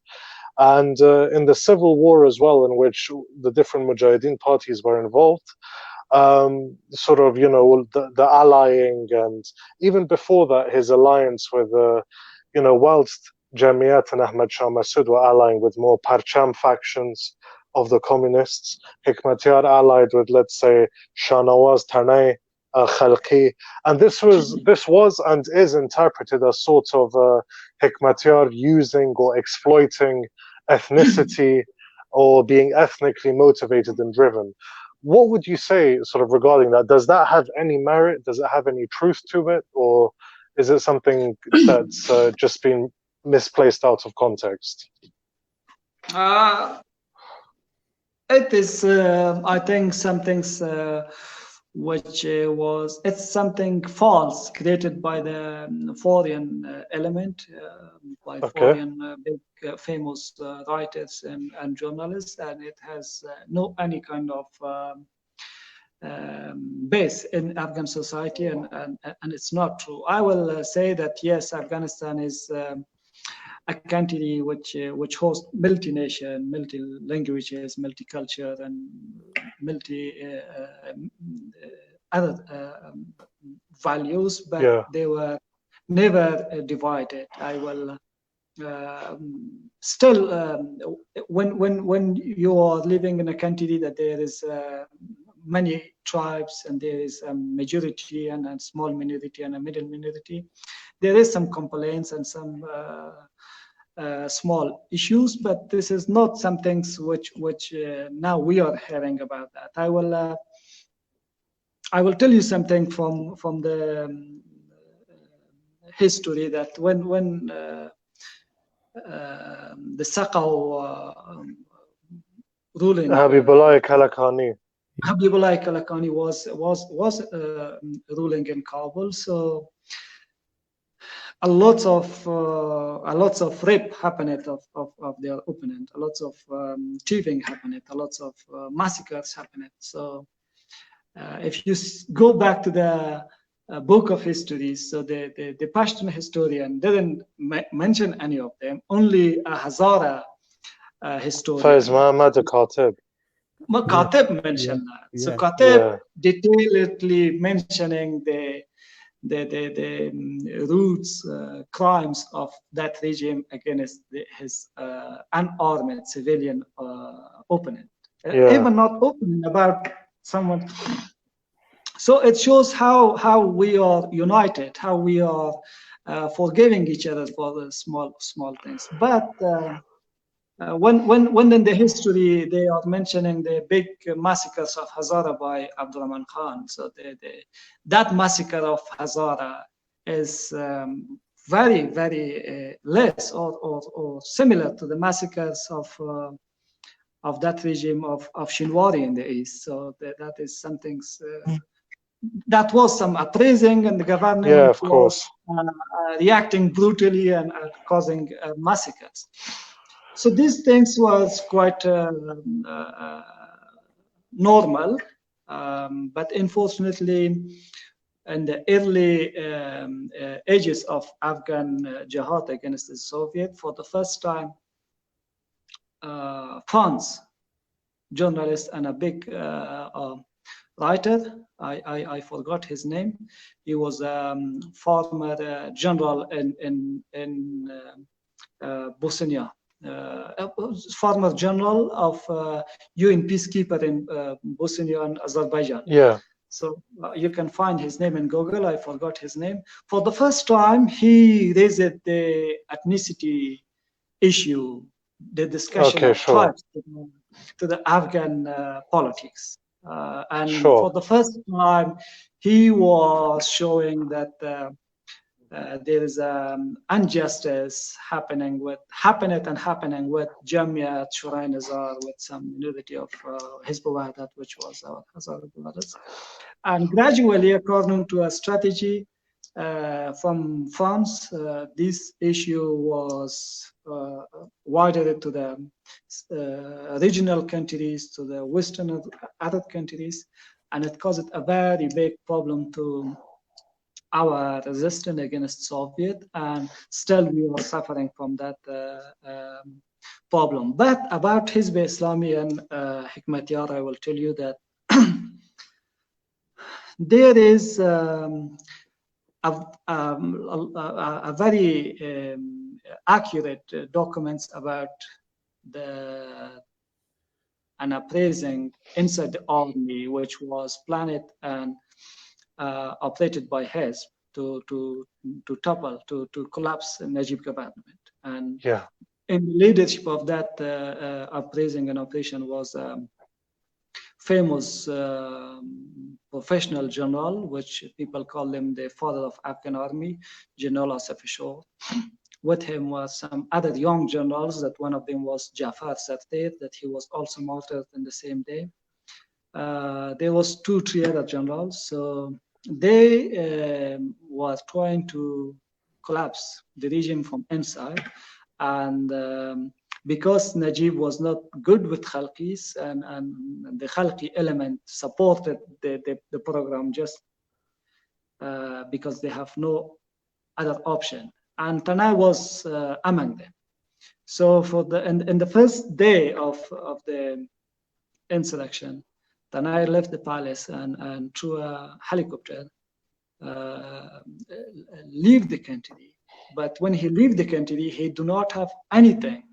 And in the civil war as well, in which the different Mujahideen parties were involved, sort of, you know, the allying, and even before that, his alliance with, you know, whilst Jamiyat and Ahmad Shah Massoud were allying with more Parcham factions of the communists, Hekmatyar allied with, let's say, Shah Nawaz Tanai, Khalqi, and this was and is interpreted as sort of Hekmatyar using or exploiting ethnicity or being ethnically motivated and driven. What would you say sort of regarding that? Does that have any merit? Does it have any truth to it? Or is it something that's just been misplaced out of context? It is, I think, some things which it's something false created by the foreign element, by foreign big famous writers and journalists, and it has no any kind of base in Afghan society, and it's not true. I will say that yes, Afghanistan is a country which hosts multi-nation, multi-languages, multi-culture, and other values, but they were never divided. I will still when you are living in a country that there is many tribes and there is a majority and a small minority and a middle minority, there is some complaints and some small issues, but this is not some things which now we are hearing about that. I will tell you something from the history, that when the Saqaw ruling, Habibullah Kalakani was ruling in Kabul. So a lot of rape happened of their opponent, a lot of thieving happened, a lot of massacres happened. So if you go back to the book of histories, so the Pashtun historian didn't mention any of them, only a Hazara historian. Fazelminallah Qazizai. Katib mentioned that. So Katib detailedly mentioning the roots, crimes of that regime against his unarmed civilian opponent. Even not opponent, about someone. So it shows how we are united, how we are forgiving each other for the small things. But when in the history they are mentioning the big massacres of Hazara by Abdurrahman Khan, so that massacre of Hazara is very, very less or similar to the massacres of that regime of Shinwari in the east. So that is something that was some appraising, and the government was reacting brutally and causing massacres. So these things was quite normal, but unfortunately, in the early ages of Afghan Jihad against the Soviet, for the first time, France journalist and a big writer, I forgot his name. He was former general in Bosnia. Former general of UN peacekeeper in Bosnia and Azerbaijan. Yeah. So you can find his name in Google. I forgot his name. For the first time, he raised the ethnicity issue, the discussion of tribes to the Afghan politics. And for the first time, he was showing that there is injustice happening with Jamiat, Shura Nizar, with some minority of Hezbi, which was our Hazara brothers. And gradually, according to a strategy from France, this issue was widened to the regional countries, to the Western Arab countries, and it caused a very big problem to our resistance against Soviet, and still we were suffering from that problem. But about Hezbi Islami and Hekmatyar, I will tell you that there is a very accurate documents about an appraising inside the army, which was planned and operated by Hezbi to topple, to collapse the Najib government. And in the leadership of that appraising and operation was famous professional general, which people call him the father of Afghan army, General Asaf Shaw. With him was some other young generals, that one of them was Jafar Sartir, that he was also martyred in the same day. There was 2-3 other generals. So they were trying to collapse the regime from inside. And because Najib was not good with Khalqis, and the Khalqi element supported the program just because they have no other option. And Tanai was among them. So for in the first day of the insurrection, Tanai left the palace and through a helicopter leave the country. But when he leave the country, he do not have anything.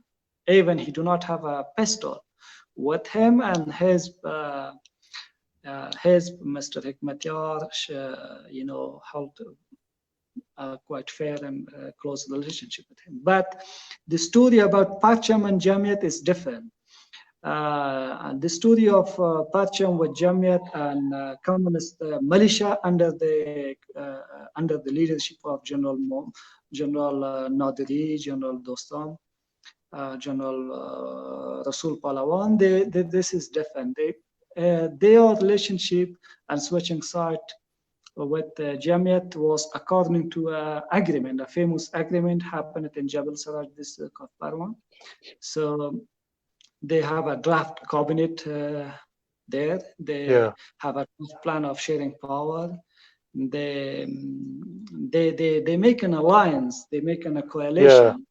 Even he do not have a pistol with him, and his Mr. Hekmatyar, held quite fair and close relationship with him. But the story about Parcham and Jamiat is different. The story of Parcham with Jamiat and communist militia under the leadership of General Nadiri, General Dostam, General Rasul Palawan, this is different. Their relationship and switching side with Jamiat was according to an agreement, a famous agreement happened in Jabal Saraj district of Parwan. So they have a draft cabinet there. They have a plan of sharing power. They make an alliance. They make a coalition.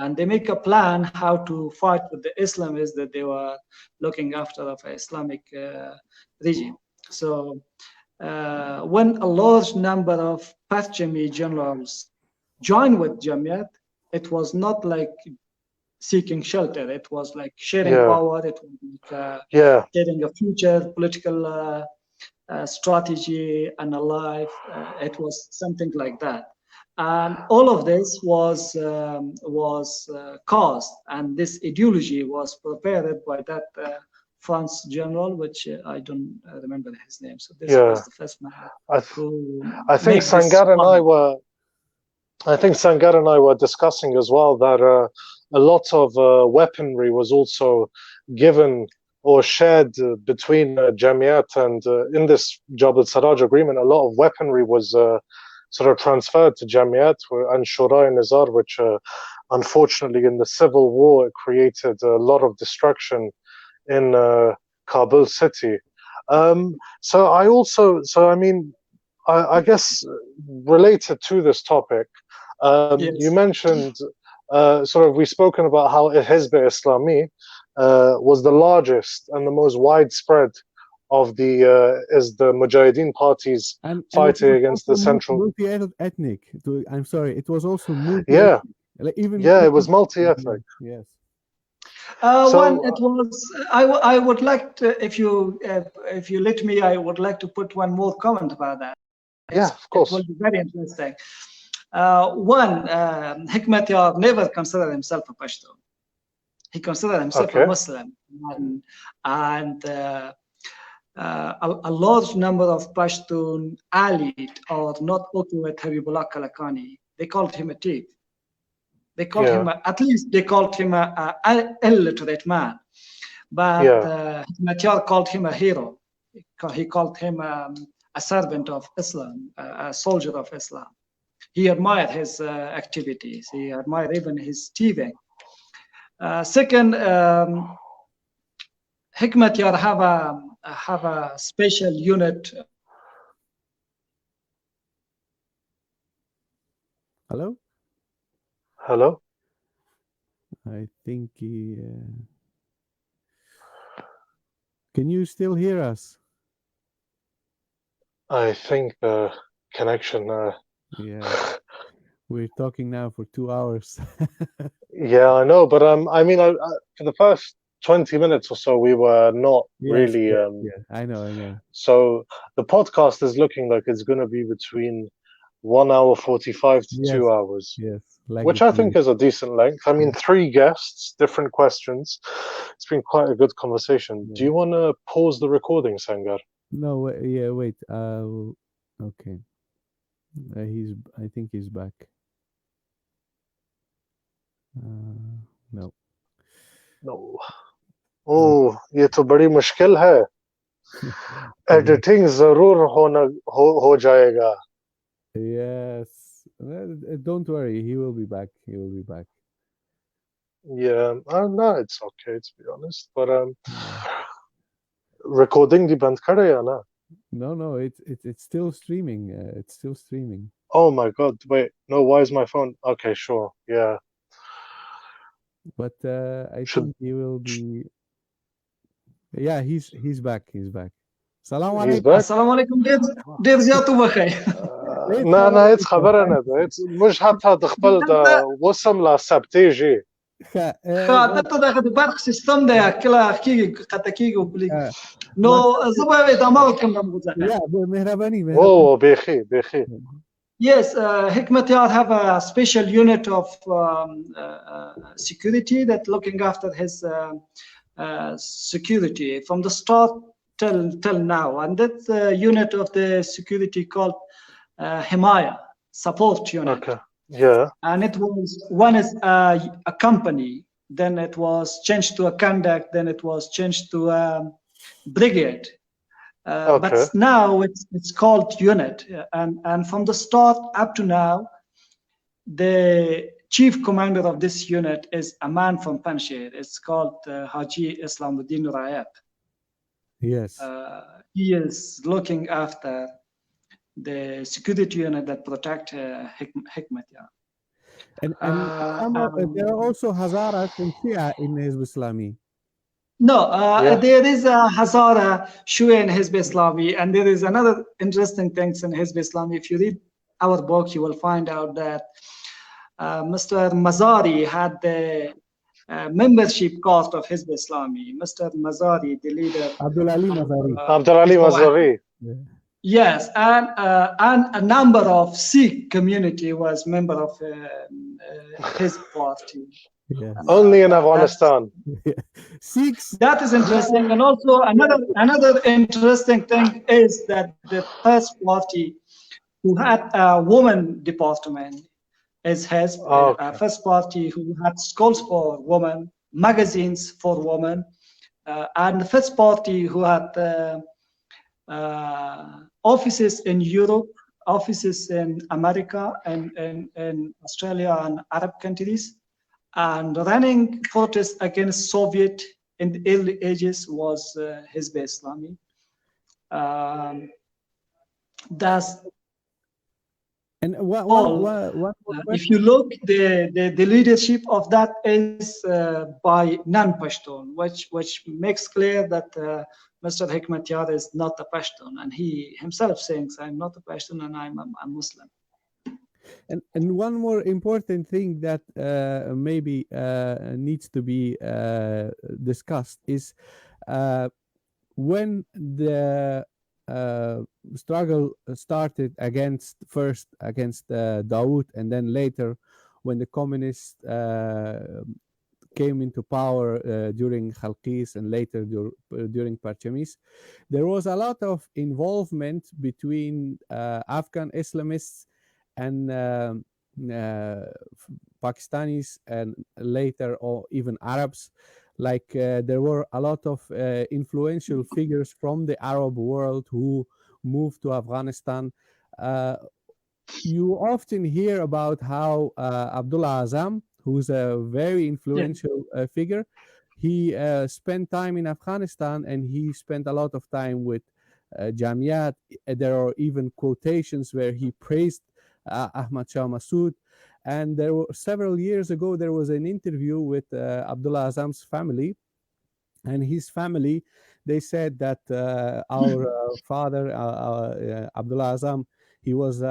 And they make a plan how to fight with the Islamists that they were looking after of an Islamic regime. So when a large number of Pashtunwali generals joined with Jamiat, it was not like seeking shelter. It was like sharing power. It was like sharing a future political strategy and a life. It was something like that. And all of this was caused, and this ideology was prepared by that France general, which I don't remember his name. So this was the first man I think Sangar and I were discussing as well that a lot of weaponry was also given or shared between Jamiat and in this Jabal Saraj agreement. A lot of weaponry was sort of transferred to Jamiat and Shura Nizar, which unfortunately in the civil war it created a lot of destruction in Kabul city. I guess related to this topic, you mentioned we've spoken about how Hezbi Islami was the largest and the most widespread of the Mujahideen parties fighting against the central multi-ethnic. I'm sorry, it was also multi-ethnic. It was multi-ethnic. Yes. I would like to, if you let me, I would like to put one more comment about that. Of course. It will be very interesting. Hekmatyar never considered himself a Pashtun. He considered himself a Muslim, and a large number of Pashtun allied or not okay with Habibullah Kalakani. They called him a thief. They called him, at least they called him an illiterate man. But Hekmatyar called him a hero. He called him a servant of Islam, a soldier of Islam. He admired his activities. He admired even his thieving. Second, Hekmatyar have a special unit. Hello? Hello? I think he... Can you still hear us? I think the connection... Yeah. We're talking now for 2 hours. Yeah, I know, but for the first 20 minutes or so, we were not really... I know. So the podcast is looking like it's going to be between 1 hour 45 to 2 hours. Yes. Which I think is a decent length. 3 guests, different questions. It's been quite a good conversation. Yeah. Do you want to pause the recording, Sangar? No, wait. Okay. I think he's back. No. Oh, ये तो बड़ी मुश्किल है. Editing जरूर हो जाएगा. Yes. Don't worry, he will be back. Yeah, no, it's okay to be honest. But recording the band kare ya na? No, it's still streaming. It's still streaming. Oh my God! Wait, no. Why is my phone? Okay, sure. Yeah. But I think he will be. Yeah, he's back. Salam alaikum. Assalamu alaikum. دير زياتو بخير. لا it's خبرنا it's مش حتى تقبل ده وصل لسبتيجي. خاطر ده برق سيستم ده كلا كي قتكي وبلي. نو زبا دماغ كم نموذج. Yeah, مهرباني. Oh, بخير. Yes, Hekmatyar have a special unit of security that looking after his security from the start till now, and that unit of the security called Himaya support unit. Okay. Yeah. And it was one is a company, then it was changed to a conduct, then it was changed to a brigade. But now it's called unit, and from the start up to now, the chief commander of this unit is a man from Panjshir. It's called Haji Islamuddin Rayat. Yes. He is looking after the security unit that protect Hekmatyar. And there are also Hazaras and Shia in Hezb Islami. No, there is a Hazara, Shia, and Hezb Islami, and there is another interesting thing in Hezb Islami. If you read our book, you will find out that Mr. Mazari had the membership cost of Hezb Islami. Mr. Mazari, the leader. Abdul Ali Mazari. Abdul Ali Mazari. Yes, and a number of Sikh community was member of his party. Yes. Only in Afghanistan. Sikhs. That is interesting, and also another interesting thing is that the first party who had a woman department is his first party who had schools for women, magazines for women, and the first party who had offices in Europe, offices in America, and in Australia and Arab countries, and running protests against Soviet in the early ages was Hezbi Islami. That's and if you look, the leadership of that is by non-Pashtun, which makes clear that Mr. Hekmatyar is not a Pashtun, and he himself saying, "I'm not a Pashtun and I'm a Muslim." And one more important thing that maybe needs to be discussed is when the struggle started first against Dawud, and then later when the communists came into power during Khalqis and later during Parchamis, there was a lot of involvement between Afghan Islamists and Pakistanis, and later or even Arabs. Like there were a lot of influential figures from the Arab world who moved to Afghanistan. You often hear about how Abdullah Azam, who's a very influential figure, he spent time in Afghanistan, and he spent a lot of time with Jamiat. There are even quotations where he praised Ahmad Shah Massoud. And there were several years ago, there was an interview with Abdullah Azam's family, and his family, they said that our father, Abdullah Azam, he was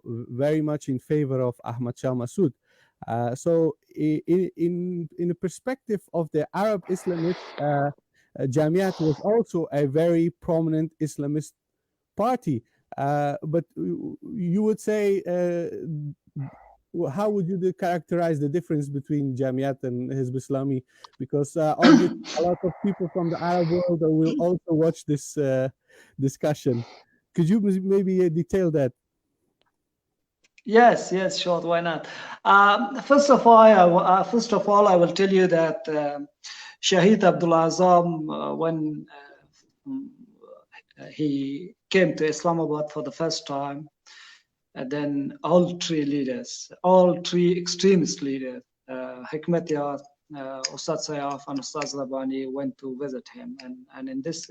very much in favor of Ahmad Shah Massoud. So in the perspective of the Arab Islamists, Jamiat was also a very prominent Islamist party. But you would say, how would you characterize the difference between Jamiat and Hezb Islami? Because obviously a lot of people from the Arab world will also watch this discussion. Could you maybe detail that? Yes, sure. Why not? First of all, I will tell you that Shahid Abdullah Azam, when he came to Islamabad for the first time, and then all three extremist leaders, Hekmatyar, Ustad Sayaf, and Ustad Rabbani, went to visit him. And in this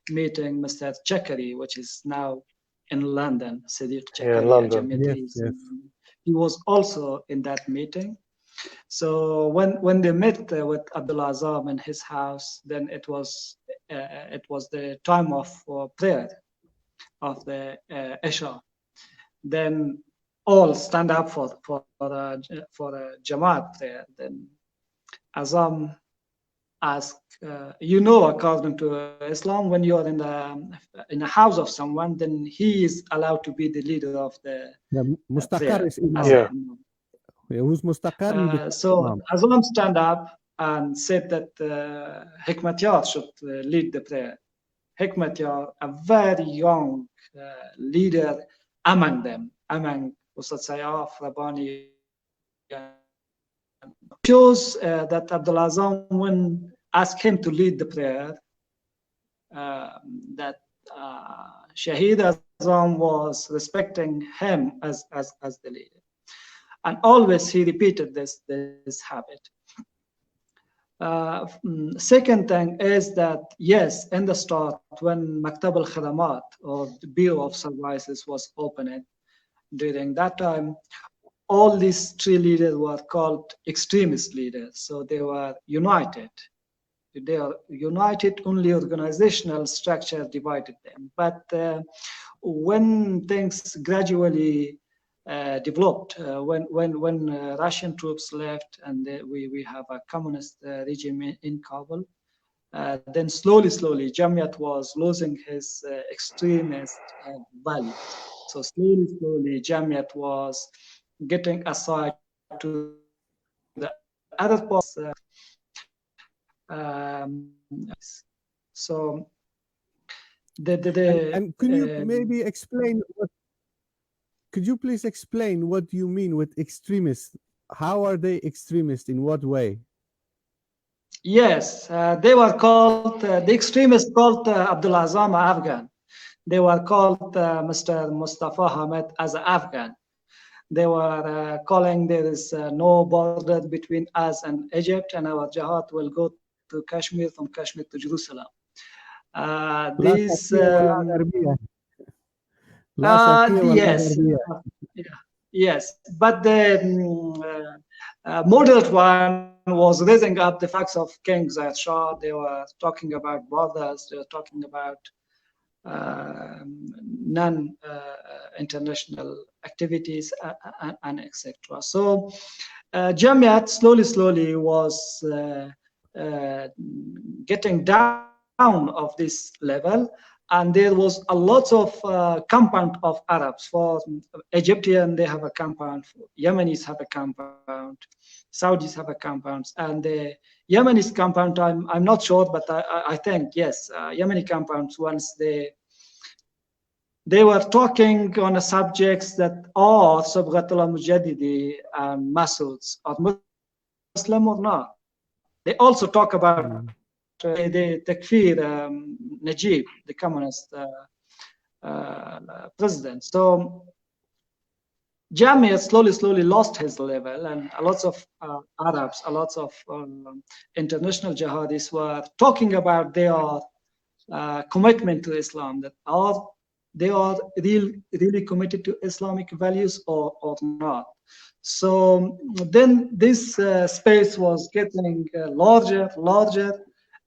meeting, Mr. Chakari, which is now in London, Sadiq Chakari, Yes. he was also in that meeting. So when they met with Abdullah Azam in his house, then it was the time of prayer of the Isha. Then all stand up for a Jamaat prayer. Then Azam asked, according to Islam, when you are in the house of someone, then he is allowed to be the leader of the Mustaqar is Imam. Who's Mustaqar? So Azam stand up and said that Hekmatyar should lead the prayer. Hekmatyar, a very young leader among them, among Ustad Sayaf, Rabbani, shows that Abdullah Azam, when asked him to lead the prayer, that Shahid Azam was respecting him as the leader. And always he repeated this habit. Second thing is that, yes, in the start, when Maktab al-Khadamat, or the Bureau of Services, was opened, during that time, all these three leaders were called extremist leaders. So they were united. They are united, only organizational structure divided them. But when things gradually developed, when Russian troops left and we have a communist regime in Kabul, then slowly Jamiat was losing his extremist value. So slowly Jamiat was getting aside to the other parts. So and could you maybe explain what? Could you please explain what you mean with extremists? How are they extremists? In what way? Yes, they were called, the extremists called Abdullah Azam Afghan. They were called Mr. Mustafa Hamid as an Afghan. They were calling there is no border between us and Egypt, and our jihad will go to Kashmir, from Kashmir to Jerusalem. Yes, but the moderate one was raising up the facts of King Zayed Shah. They were talking about borders. They were talking about non-international activities and etc. So Jamiat slowly was getting down of this level, and there was a lot of compound of Arabs. For Egyptian, they have a compound. For Yemenis have a compound. Saudis have a compound, and the Yemenis compound, I'm not sure, but I think yes, Yemeni compounds, once they were talking on subjects that are Sabghatullah Mujaddidi and Massoud are Muslim or not. They also talk about the Takfir Najib, the communist president. So Jamia slowly lost his level, and a lot of Arabs, a lot of international jihadis were talking about their commitment to Islam, that they are really committed to Islamic values or not. So then this space was getting larger,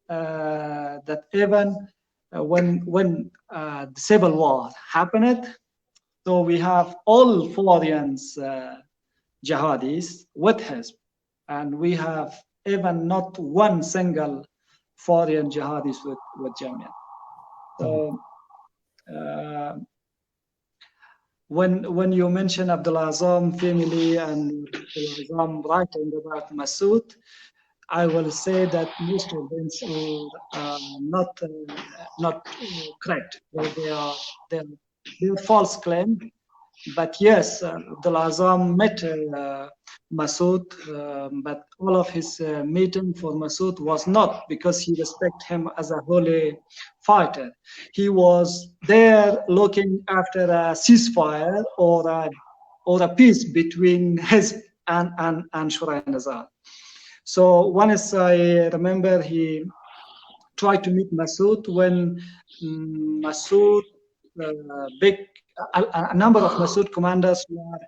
that even when the civil war happened, so we have all foreign jihadis with Hezbi, and we have even not one single foreign jihadis with Jamiat. So when you mention Abdullah Azam family and Abdullah Azam writing about Massoud, I will say that most of them are not correct. They're false claim. But yes, Abdullah Azam met Massoud, but all of his meeting for Massoud was not because he respected him as a holy fighter. He was there looking after a ceasefire or a peace between Hezbi and Shura Nazar. So once I remember he tried to meet Massoud when Massoud, a number of Massoud commanders were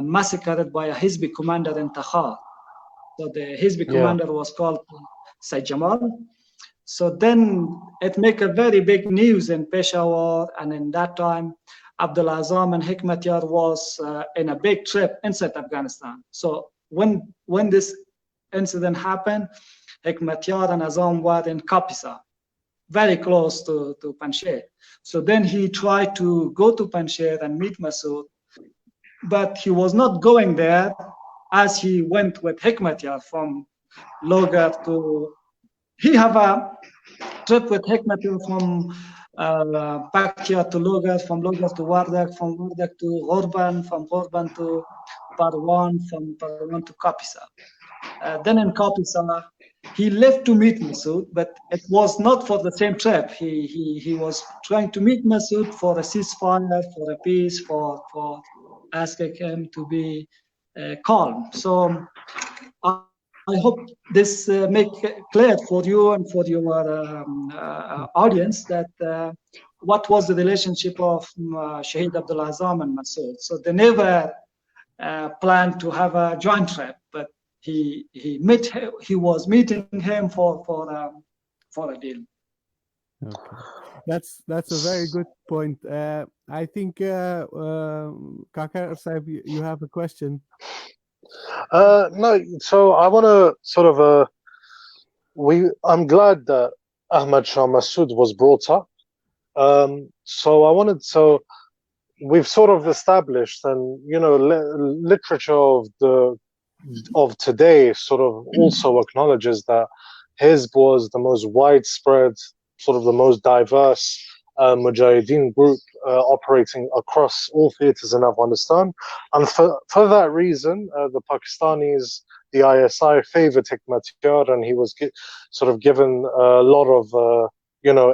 massacred by a Hezbi commander in Takhar. So the Hezbi commander was called Sayyid Jamal. So then it made a very big news in Peshawar, and in that time, Abdullah Azam and Hekmatyar was in a big trip inside Afghanistan. So when this incident happened, Hekmatyar and Azam were in Kapisa, very close to Panjshir. So then he tried to go to Panjshir and meet Massoud, but he was not going there as he went with Hekmatyar from Logar to. He have a trip with Hekmatyar from Paktia to Logar, from Logar to Wardak, from Wardak to Ghorban, from Ghorban to Parwan, from Parwan to Kapisa. Then in Kapisa, he left to meet Massoud, but it was not for the same trip. He was trying to meet Massoud for a ceasefire, for a peace, for asking him to be calm. So I hope this make clear for you and for your audience that what was the relationship of Shahid Abdul Azam and Massoud. So they never planned to have a joint trip, but he was meeting him for a deal. Okay, that's a very good point. I think Kakar Saib, you have a question. No, so I want to sort of I'm glad that Ahmad Shah Massoud was brought up. So we've sort of established, and literature of today sort of also acknowledges that Hezb was the most widespread, sort of the most diverse Mujahideen group operating across all theaters in Afghanistan. And for that reason, the Pakistanis, the ISI, favored Hekmatyar, and he was sort of given a lot of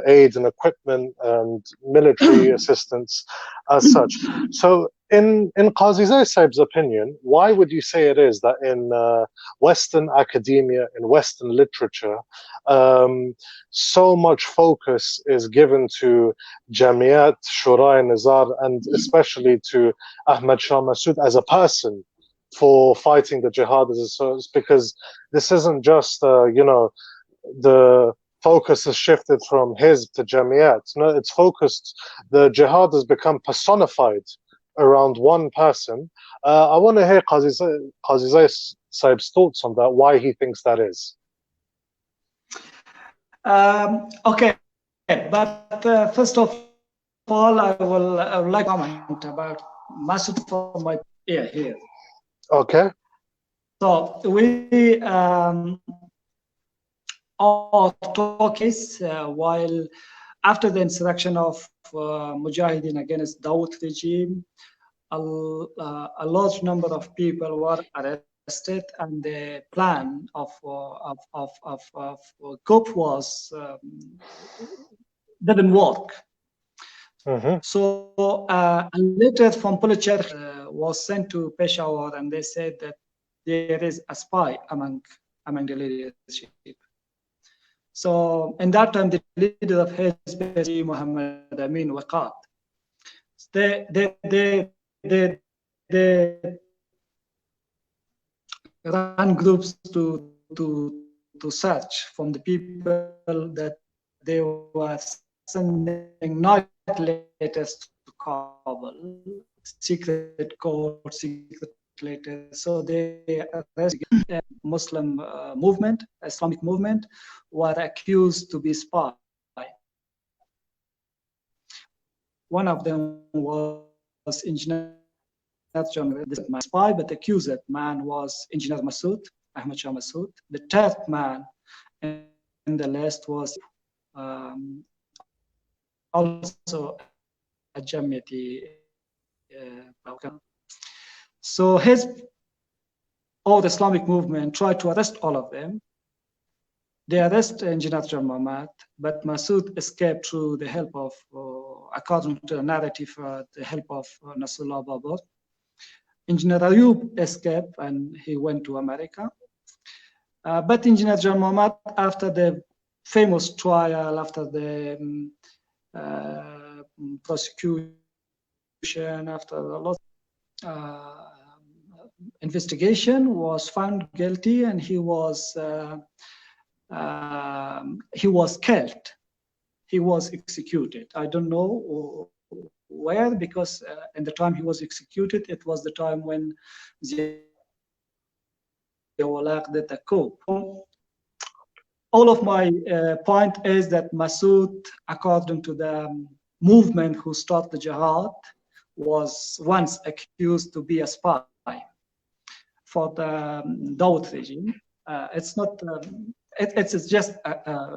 aid and equipment and military assistance as such. So in Qazizai Saib's opinion, why would you say it is that in Western academia, in Western literature, so much focus is given to Jamiat, Shura, Nizar, and especially to Ahmad Shah Massoud as a person for fighting the jihad? Because this isn't just, the focus has shifted from Hizb to Jamiat. No, it's focused, the jihad has become personified around one person. I want to hear Qazizai Saib's thoughts on that, why he thinks that is. Okay, but first of all, I would like to comment about Massoud from my ear here. Okay. So we our talk is while after the insurrection of Mujahideen against Dawud Regime, a large number of people were arrested, and the plan of coup was didn't work. Mm-hmm. So a letter from Pulitzer was sent to Peshawar, and they said that there is a spy among the leadership. So in that time, the leader of Hezbi, Muhammad Amin Waqat, they ran groups to search from the people that they were sending night letters to Kabul, secret code, secret letters. So they arrested Muslim movement, Islamic movement, were accused to be spy. One of them was Engineer John, spy, but the accused man was Engineer Massoud, Ahmad Shah Massoud. The third man in the list was also a Jamiati. So all the Islamic movement tried to arrest all of them. They arrest Engineer John Mohammed, but Massoud escaped through the help of, according to the narrative, the help of Nasrullah Babur. Engineer Ayub escaped and he went to America. But Engineer John Mohammed, after the famous trial, after the prosecution, after a lot investigation, was found guilty, and he was killed. He was executed. I don't know where, because in the time he was executed, it was the time when Ziaulaq did the coup. All of my point is that Massoud, according to the movement who started the jihad, was once accused to be a spy for the Dawud regime. It's not. It's just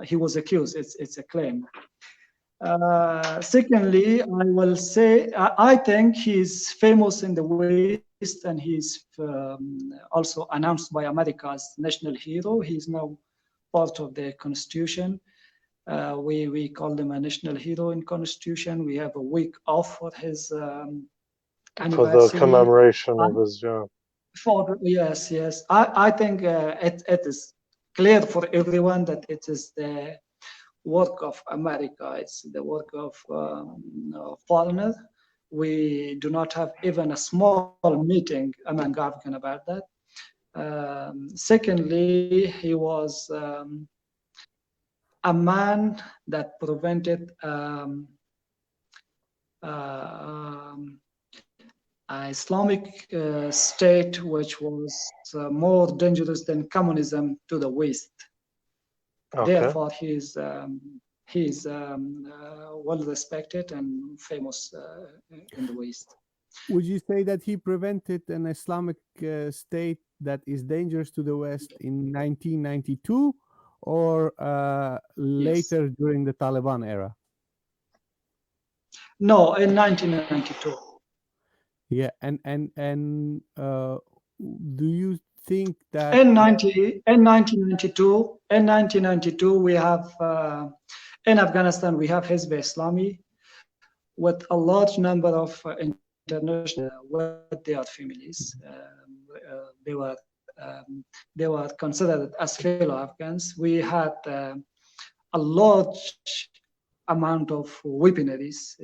he was accused. It's a claim. Secondly, I will say I think he's famous in the West, and he's also announced by America as national hero. He's now part of the constitution. We call him a national hero in constitution. We have a week off for his anniversary. For the commemoration of his, Yes. I think it is clear for everyone that it is the work of America. It's the work of foreigners. We do not have even a small meeting among Afghan about that. Secondly, he was a man that prevented Islamic state, which was more dangerous than communism to the West. Okay. Therefore, he's well respected and famous in the West. Would you say that he prevented an Islamic state that is dangerous to the West in 1992 or later during the Taliban era? No, in 1992. Yeah, and do you think that in 1992 we have in Afghanistan we have Hezbi Islami with a large number of international with their families. They were considered as fellow Afghans. We had a large amount of weaponaries,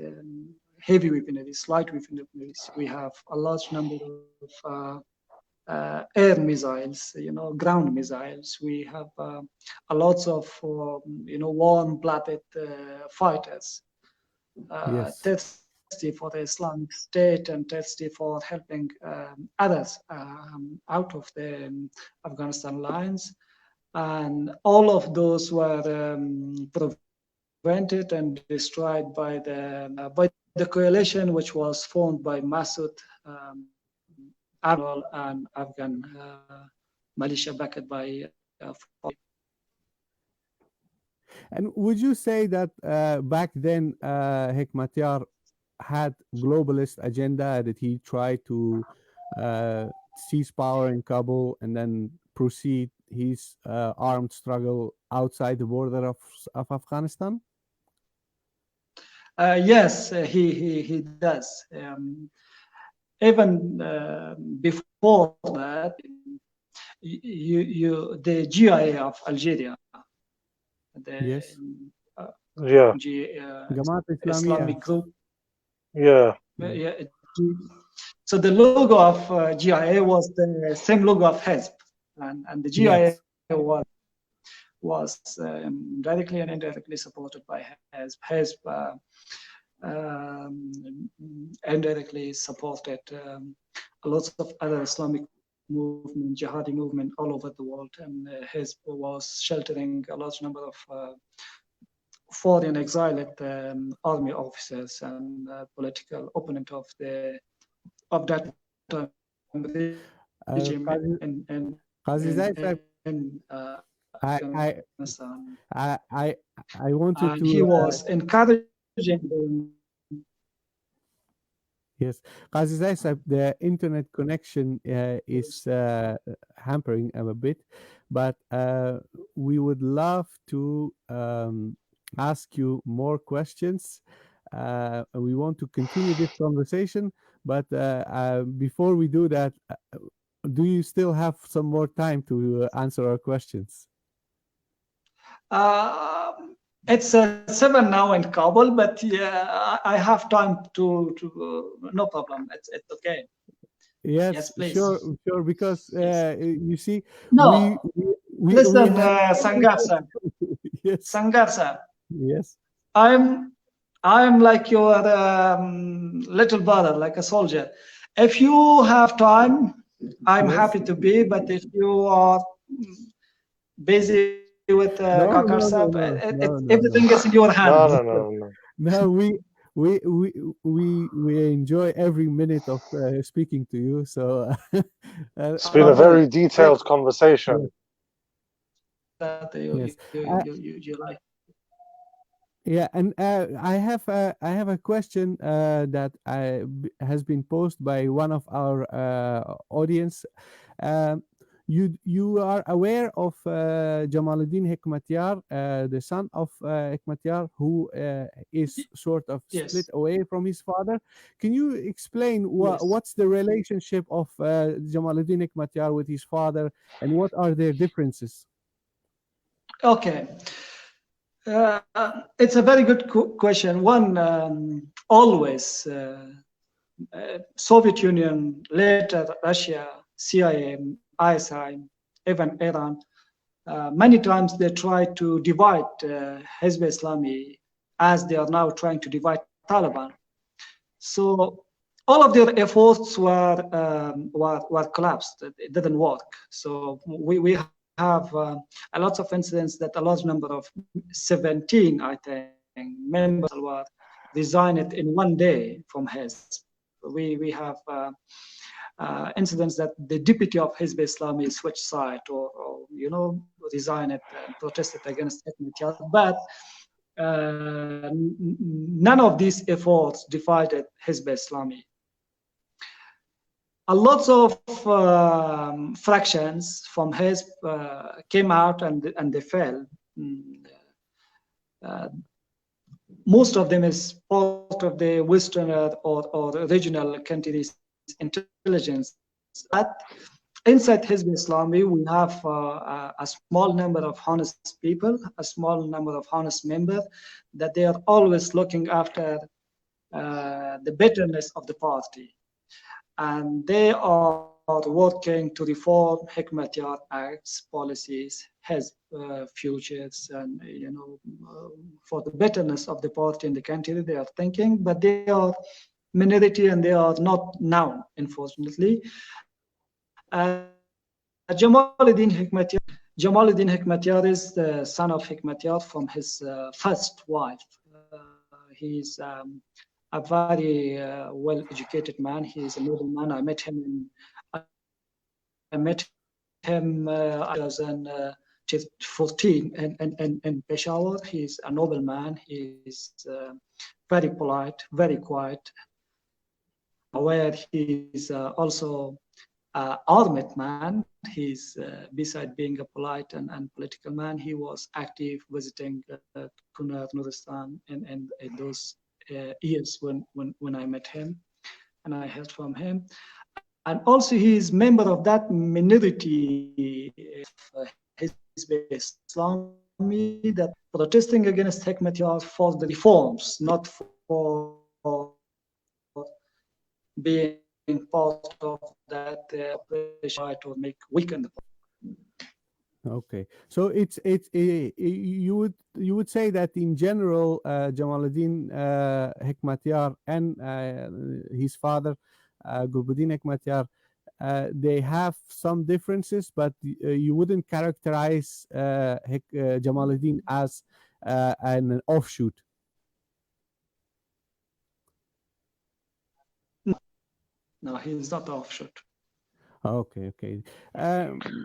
heavy weaponaries, light weaponaries. We have a large number of air missiles, ground missiles. We have a lot of, warm-blooded fighters, thirsty for the Islamic State and thirsty for helping others out of the Afghanistan lines. And all of those were prevented and destroyed by the coalition, which was formed by Massoud, and Afghan militia backed by. And would you say that back then Hekmatyar had globalist agenda, that he tried to seize power in Kabul and then proceed his armed struggle outside the border of Afghanistan? Yes, he does. Even before that, the GIA of Algeria, Islamic group. So the logo of GIA was the same logo of Hezb, and the GIA was directly and indirectly supported by Hezb. Hezb indirectly supported a lot of other Islamic movement, jihadi movement all over the world, and Hezb was sheltering a large number of foreign exiled army officers and political opponent of that regime in Afghanistan. I wanted to. He was encouraging. Yes, Qazizai, the internet connection is hampering a bit, but we would love to ask you more questions. We want to continue this conversation, but before we do that, do you still have some more time to answer our questions? It's 7 now in Kabul, but yeah, I have time to no problem. It's okay. Yes, please. Sure. Because you see, no. Listen, Sangarsa. Yes. Sangarsa. Yes. I'm like your little brother, like a soldier. If you have time, I'm happy to be. But if you are busy with everything is in your hands. No, we enjoy every minute of speaking to you. So it's been a very detailed conversation. That you like. Yeah, and I have a question that has been posed by one of our audience. you are aware of Jamaluddin Hekmatyar, the son of Hekmatyar, who is sort of split Yes. away from his father. Can you explain Yes. what's the relationship of Jamaluddin Hekmatyar with his father, and what are their differences? Okay. It's a very good question. One, always Soviet Union, later Russia, CIA, ISI, even Iran, many times they try to divide Hezbi Islami as they are now trying to divide Taliban. So all of their efforts were collapsed. It didn't work. So we have a lot of incidents that a large number of 17, I think, members were resigned in one day from Hezb. We have incidents that the deputy of Hezb Islami switched side or resigned and protested against Hekmatyar. But none of these efforts divided Hezb Islami. A lot of fractions from Hezb came out and they fell. Most of them is part of the Western or regional countries' intelligence. But inside Hezb Islami, we have a small number of honest people, a small number of honest members, that they are always looking after the betterness of the party. And they are working to reform Hekmatyar acts, policies, futures, and for the betterness of the party in the country, they are thinking, but they are minority and they are not known, unfortunately. Jamaluddin Hekmatyar is the son of Hekmatyar from his first wife. He's a very well-educated man. He is a noble man. I met him in 2014 in Peshawar. He's a noble man. He's very polite, very quiet. Aware he's also armed man. He's beside being a polite and political man, he was active visiting Kunar, Nuristan in those years when I met him and I heard from him. And also he is member of that minority Hezbi Islami that protesting against Hekmatyar for the reforms, not for being part of that operation to make weaken the party. Okay, so you would say that in general, Jamaluddin Hekmatyar and his father Gulbuddin Hekmatyar, they have some differences, but you wouldn't characterize Jamaluddin as an offshoot. No, he's not offshoot. Okay.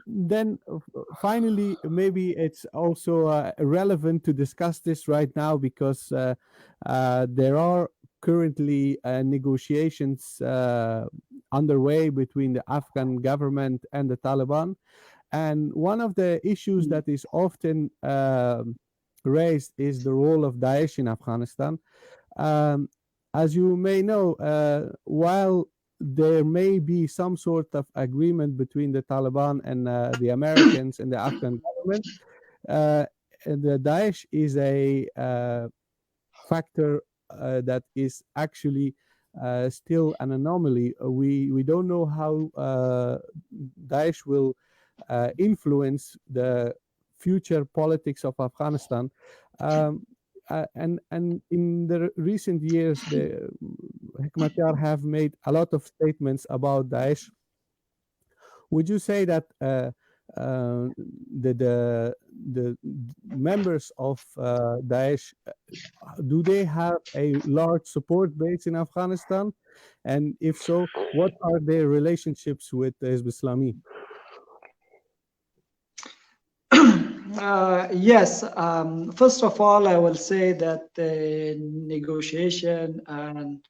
Then finally, maybe it's also relevant to discuss this right now because there are currently negotiations underway between the Afghan government and the Taliban. And one of the issues that is often raised is the role of Daesh in Afghanistan. As you may know, while there may be some sort of agreement between the Taliban and the Americans and the Afghan government, the Daesh is a factor that is actually still an anomaly. We don't know how Daesh will influence the future politics of Afghanistan. And in the recent years, the Hekmatyar have made a lot of statements about Daesh. Would you say that the members of Daesh, do they have a large support base in Afghanistan? And if so, what are their relationships with Hezb Islami? Yes. First of all, I will say that the negotiation and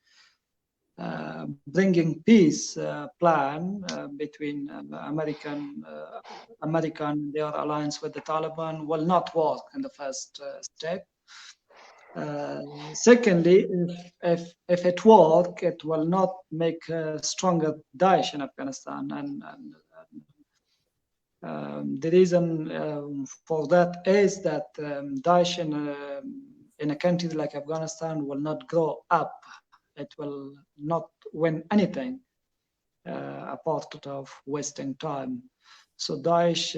bringing peace plan between American their alliance with the Taliban will not work in the first step. Secondly, if it works, it will not make stronger Daesh in Afghanistan, and the reason for that is that Daesh in a country like Afghanistan will not grow up. It will not win anything apart of wasting time. So Daesh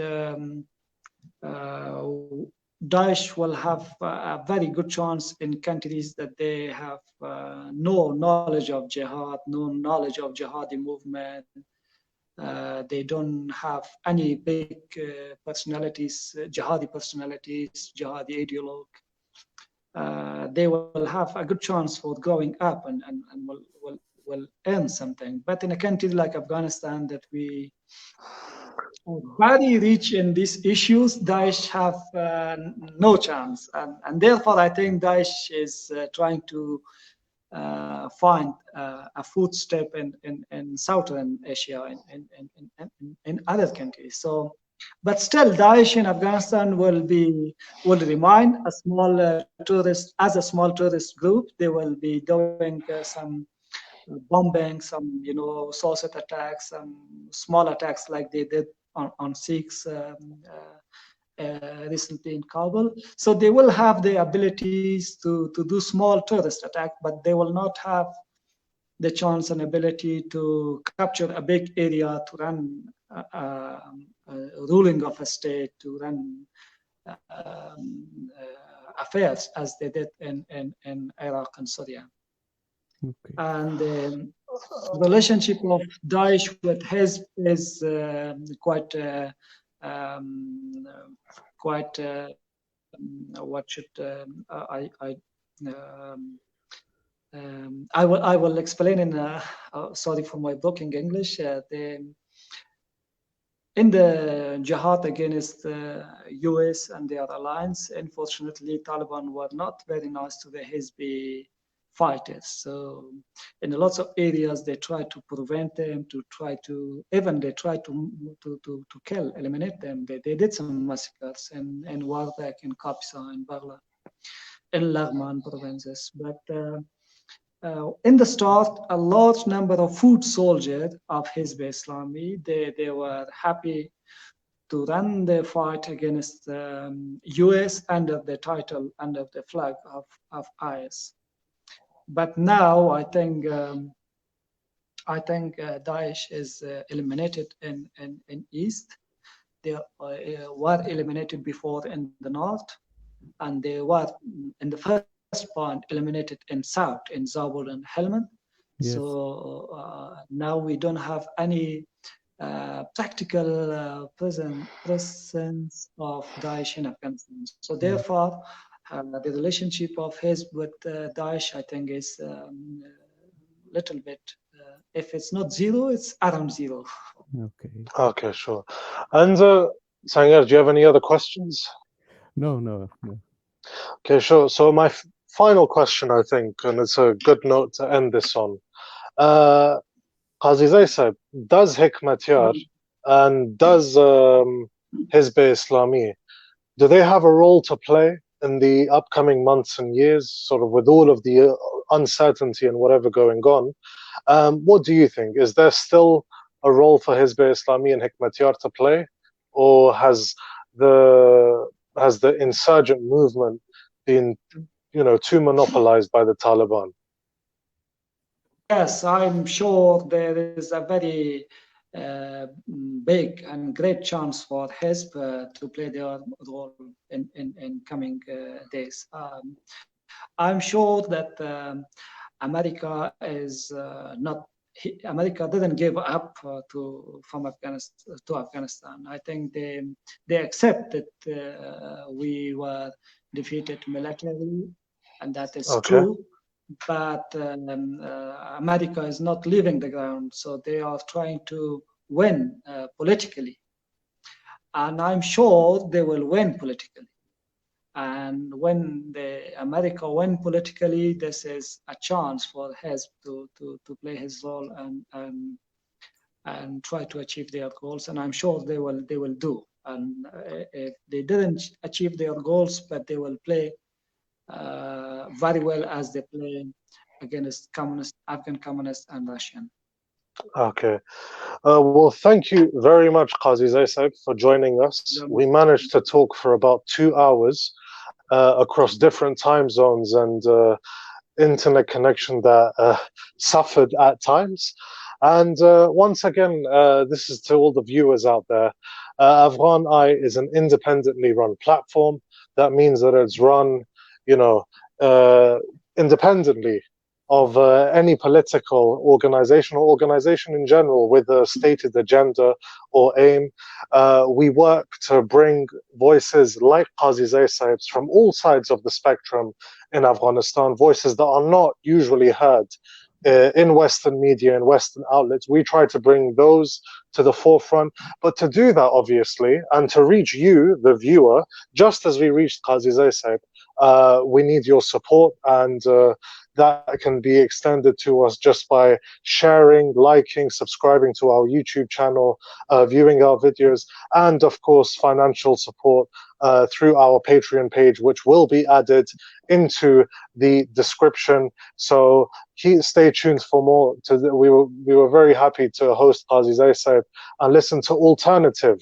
will have a very good chance in countries that they have no knowledge of jihad, no knowledge of jihadi movement. They don't have any big personalities, jihadi ideologue. They will have a good chance for growing up and will earn something. But in a country like Afghanistan that we very rich in these issues, Daesh have no chance, and therefore I think Daesh is trying to find a footstep in Southern Asia, in other countries. So, but still, Daesh in Afghanistan will remain a small small tourist group. They will be doing some bombing, some suicide attacks, some small attacks like they did on Sikhs recently in Kabul. So they will have the abilities to do small tourist attack, but they will not have the chance and ability to capture a big area, to run ruling of a state, to run affairs as they did in Iraq and Syria. Okay. And the relationship of Daesh with Hezb is quite what should I will explain in sorry for my broken English. In the jihad against the US and their alliance, unfortunately, Taliban were not very nice to the Hezbi fighters. So in lots of areas, they try to prevent them, they try to kill, eliminate them. They did some massacres in Wardak, in Kapsa, in Bagla, in Laghman provinces. But in the start, a large number of foot soldiers of Hezbi Islami, they were happy to run the fight against US under the title, under the flag of IS. But now I think Daesh is eliminated in East. They were eliminated before in the North, and they were in the first point eliminated in South, in Zabul and Helmand. Yes. So now we don't have any practical presence of Daesh in Afghanistan. So therefore, the relationship of Hezb with Daesh, I think, is little bit. If it's not zero, it's around zero. Okay. Okay, sure. And Sangar, do you have any other questions? No. Okay, sure. So my final question, I think, and it's a good note to end this on. Qazizai said, does Hekmatyar and does Hezbi Islami, do they have a role to play in the upcoming months and years, sort of with all of the uncertainty and whatever going on? What do you think? Is there still a role for Hezbi Islami and Hekmatyar to play, or has the insurgent movement been, too monopolized by the Taliban? Yes, I'm sure there is a very big and great chance for Hezb to play their role in coming days. I'm sure that America is not. America didn't give up to Afghanistan. I think they accept that we were defeated militarily, and that is true. But America is not leaving the ground, so they are trying to win politically, and I'm sure they will win politically. And when America win politically, this is a chance for Hezbi to play his role and try to achieve their goals. And I'm sure they will do. And if they didn't achieve their goals, but they will play very well as they play against Afghan communists and Russian. Okay. Well, thank you very much, Qazizai Saib, for joining us. We managed to talk for about 2 hours across different time zones and internet connection that suffered at times. And once again, this is to all the viewers out there. AfghanEye is an independently run platform. That means that it's run, independently of any political organization or organization in general with a stated agenda or aim. We work to bring voices like Qazizai Saib's from all sides of the spectrum in Afghanistan, voices that are not usually heard in Western media and Western outlets. We try to bring those to the forefront. But to do that, obviously, and to reach you, the viewer, just as we reached Qazizai Saib, we need your support, and that can be extended to us just by sharing, liking, subscribing to our YouTube channel, viewing our videos, and of course, financial support through our Patreon page, which will be added into the description. So stay tuned for more. We were very happy to host Qazizai Saib and listen to alternative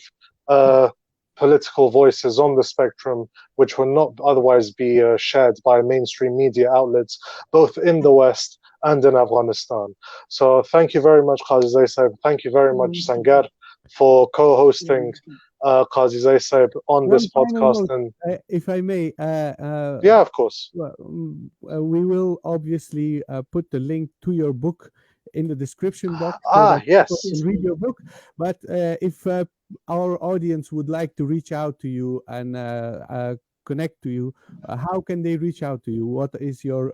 political voices on the spectrum, which will not otherwise be shared by mainstream media outlets, both in the West and in Afghanistan. So thank you very much, Qazizai Saib. Thank you very much, Sangar, for co-hosting Qazizai Saib on this podcast. Note, and if I may, yeah, of course. We will obviously put the link to your book in the description box. Yes. Read your book. But if our audience would like to reach out to you and connect to you, how can they reach out to you? What is your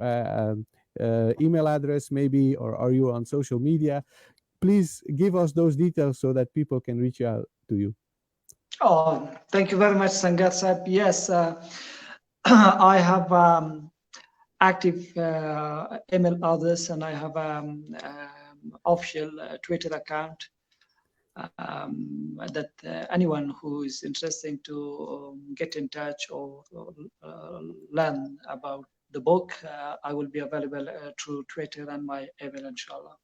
email address, maybe, or are you on social media? Please give us those details so that people can reach out to you. Oh, thank you very much, Sangar Saib. Yes, I have active email address, and I have official Twitter account that anyone who is interested to get in touch or learn about the book, I will be available through Twitter and my email, inshallah.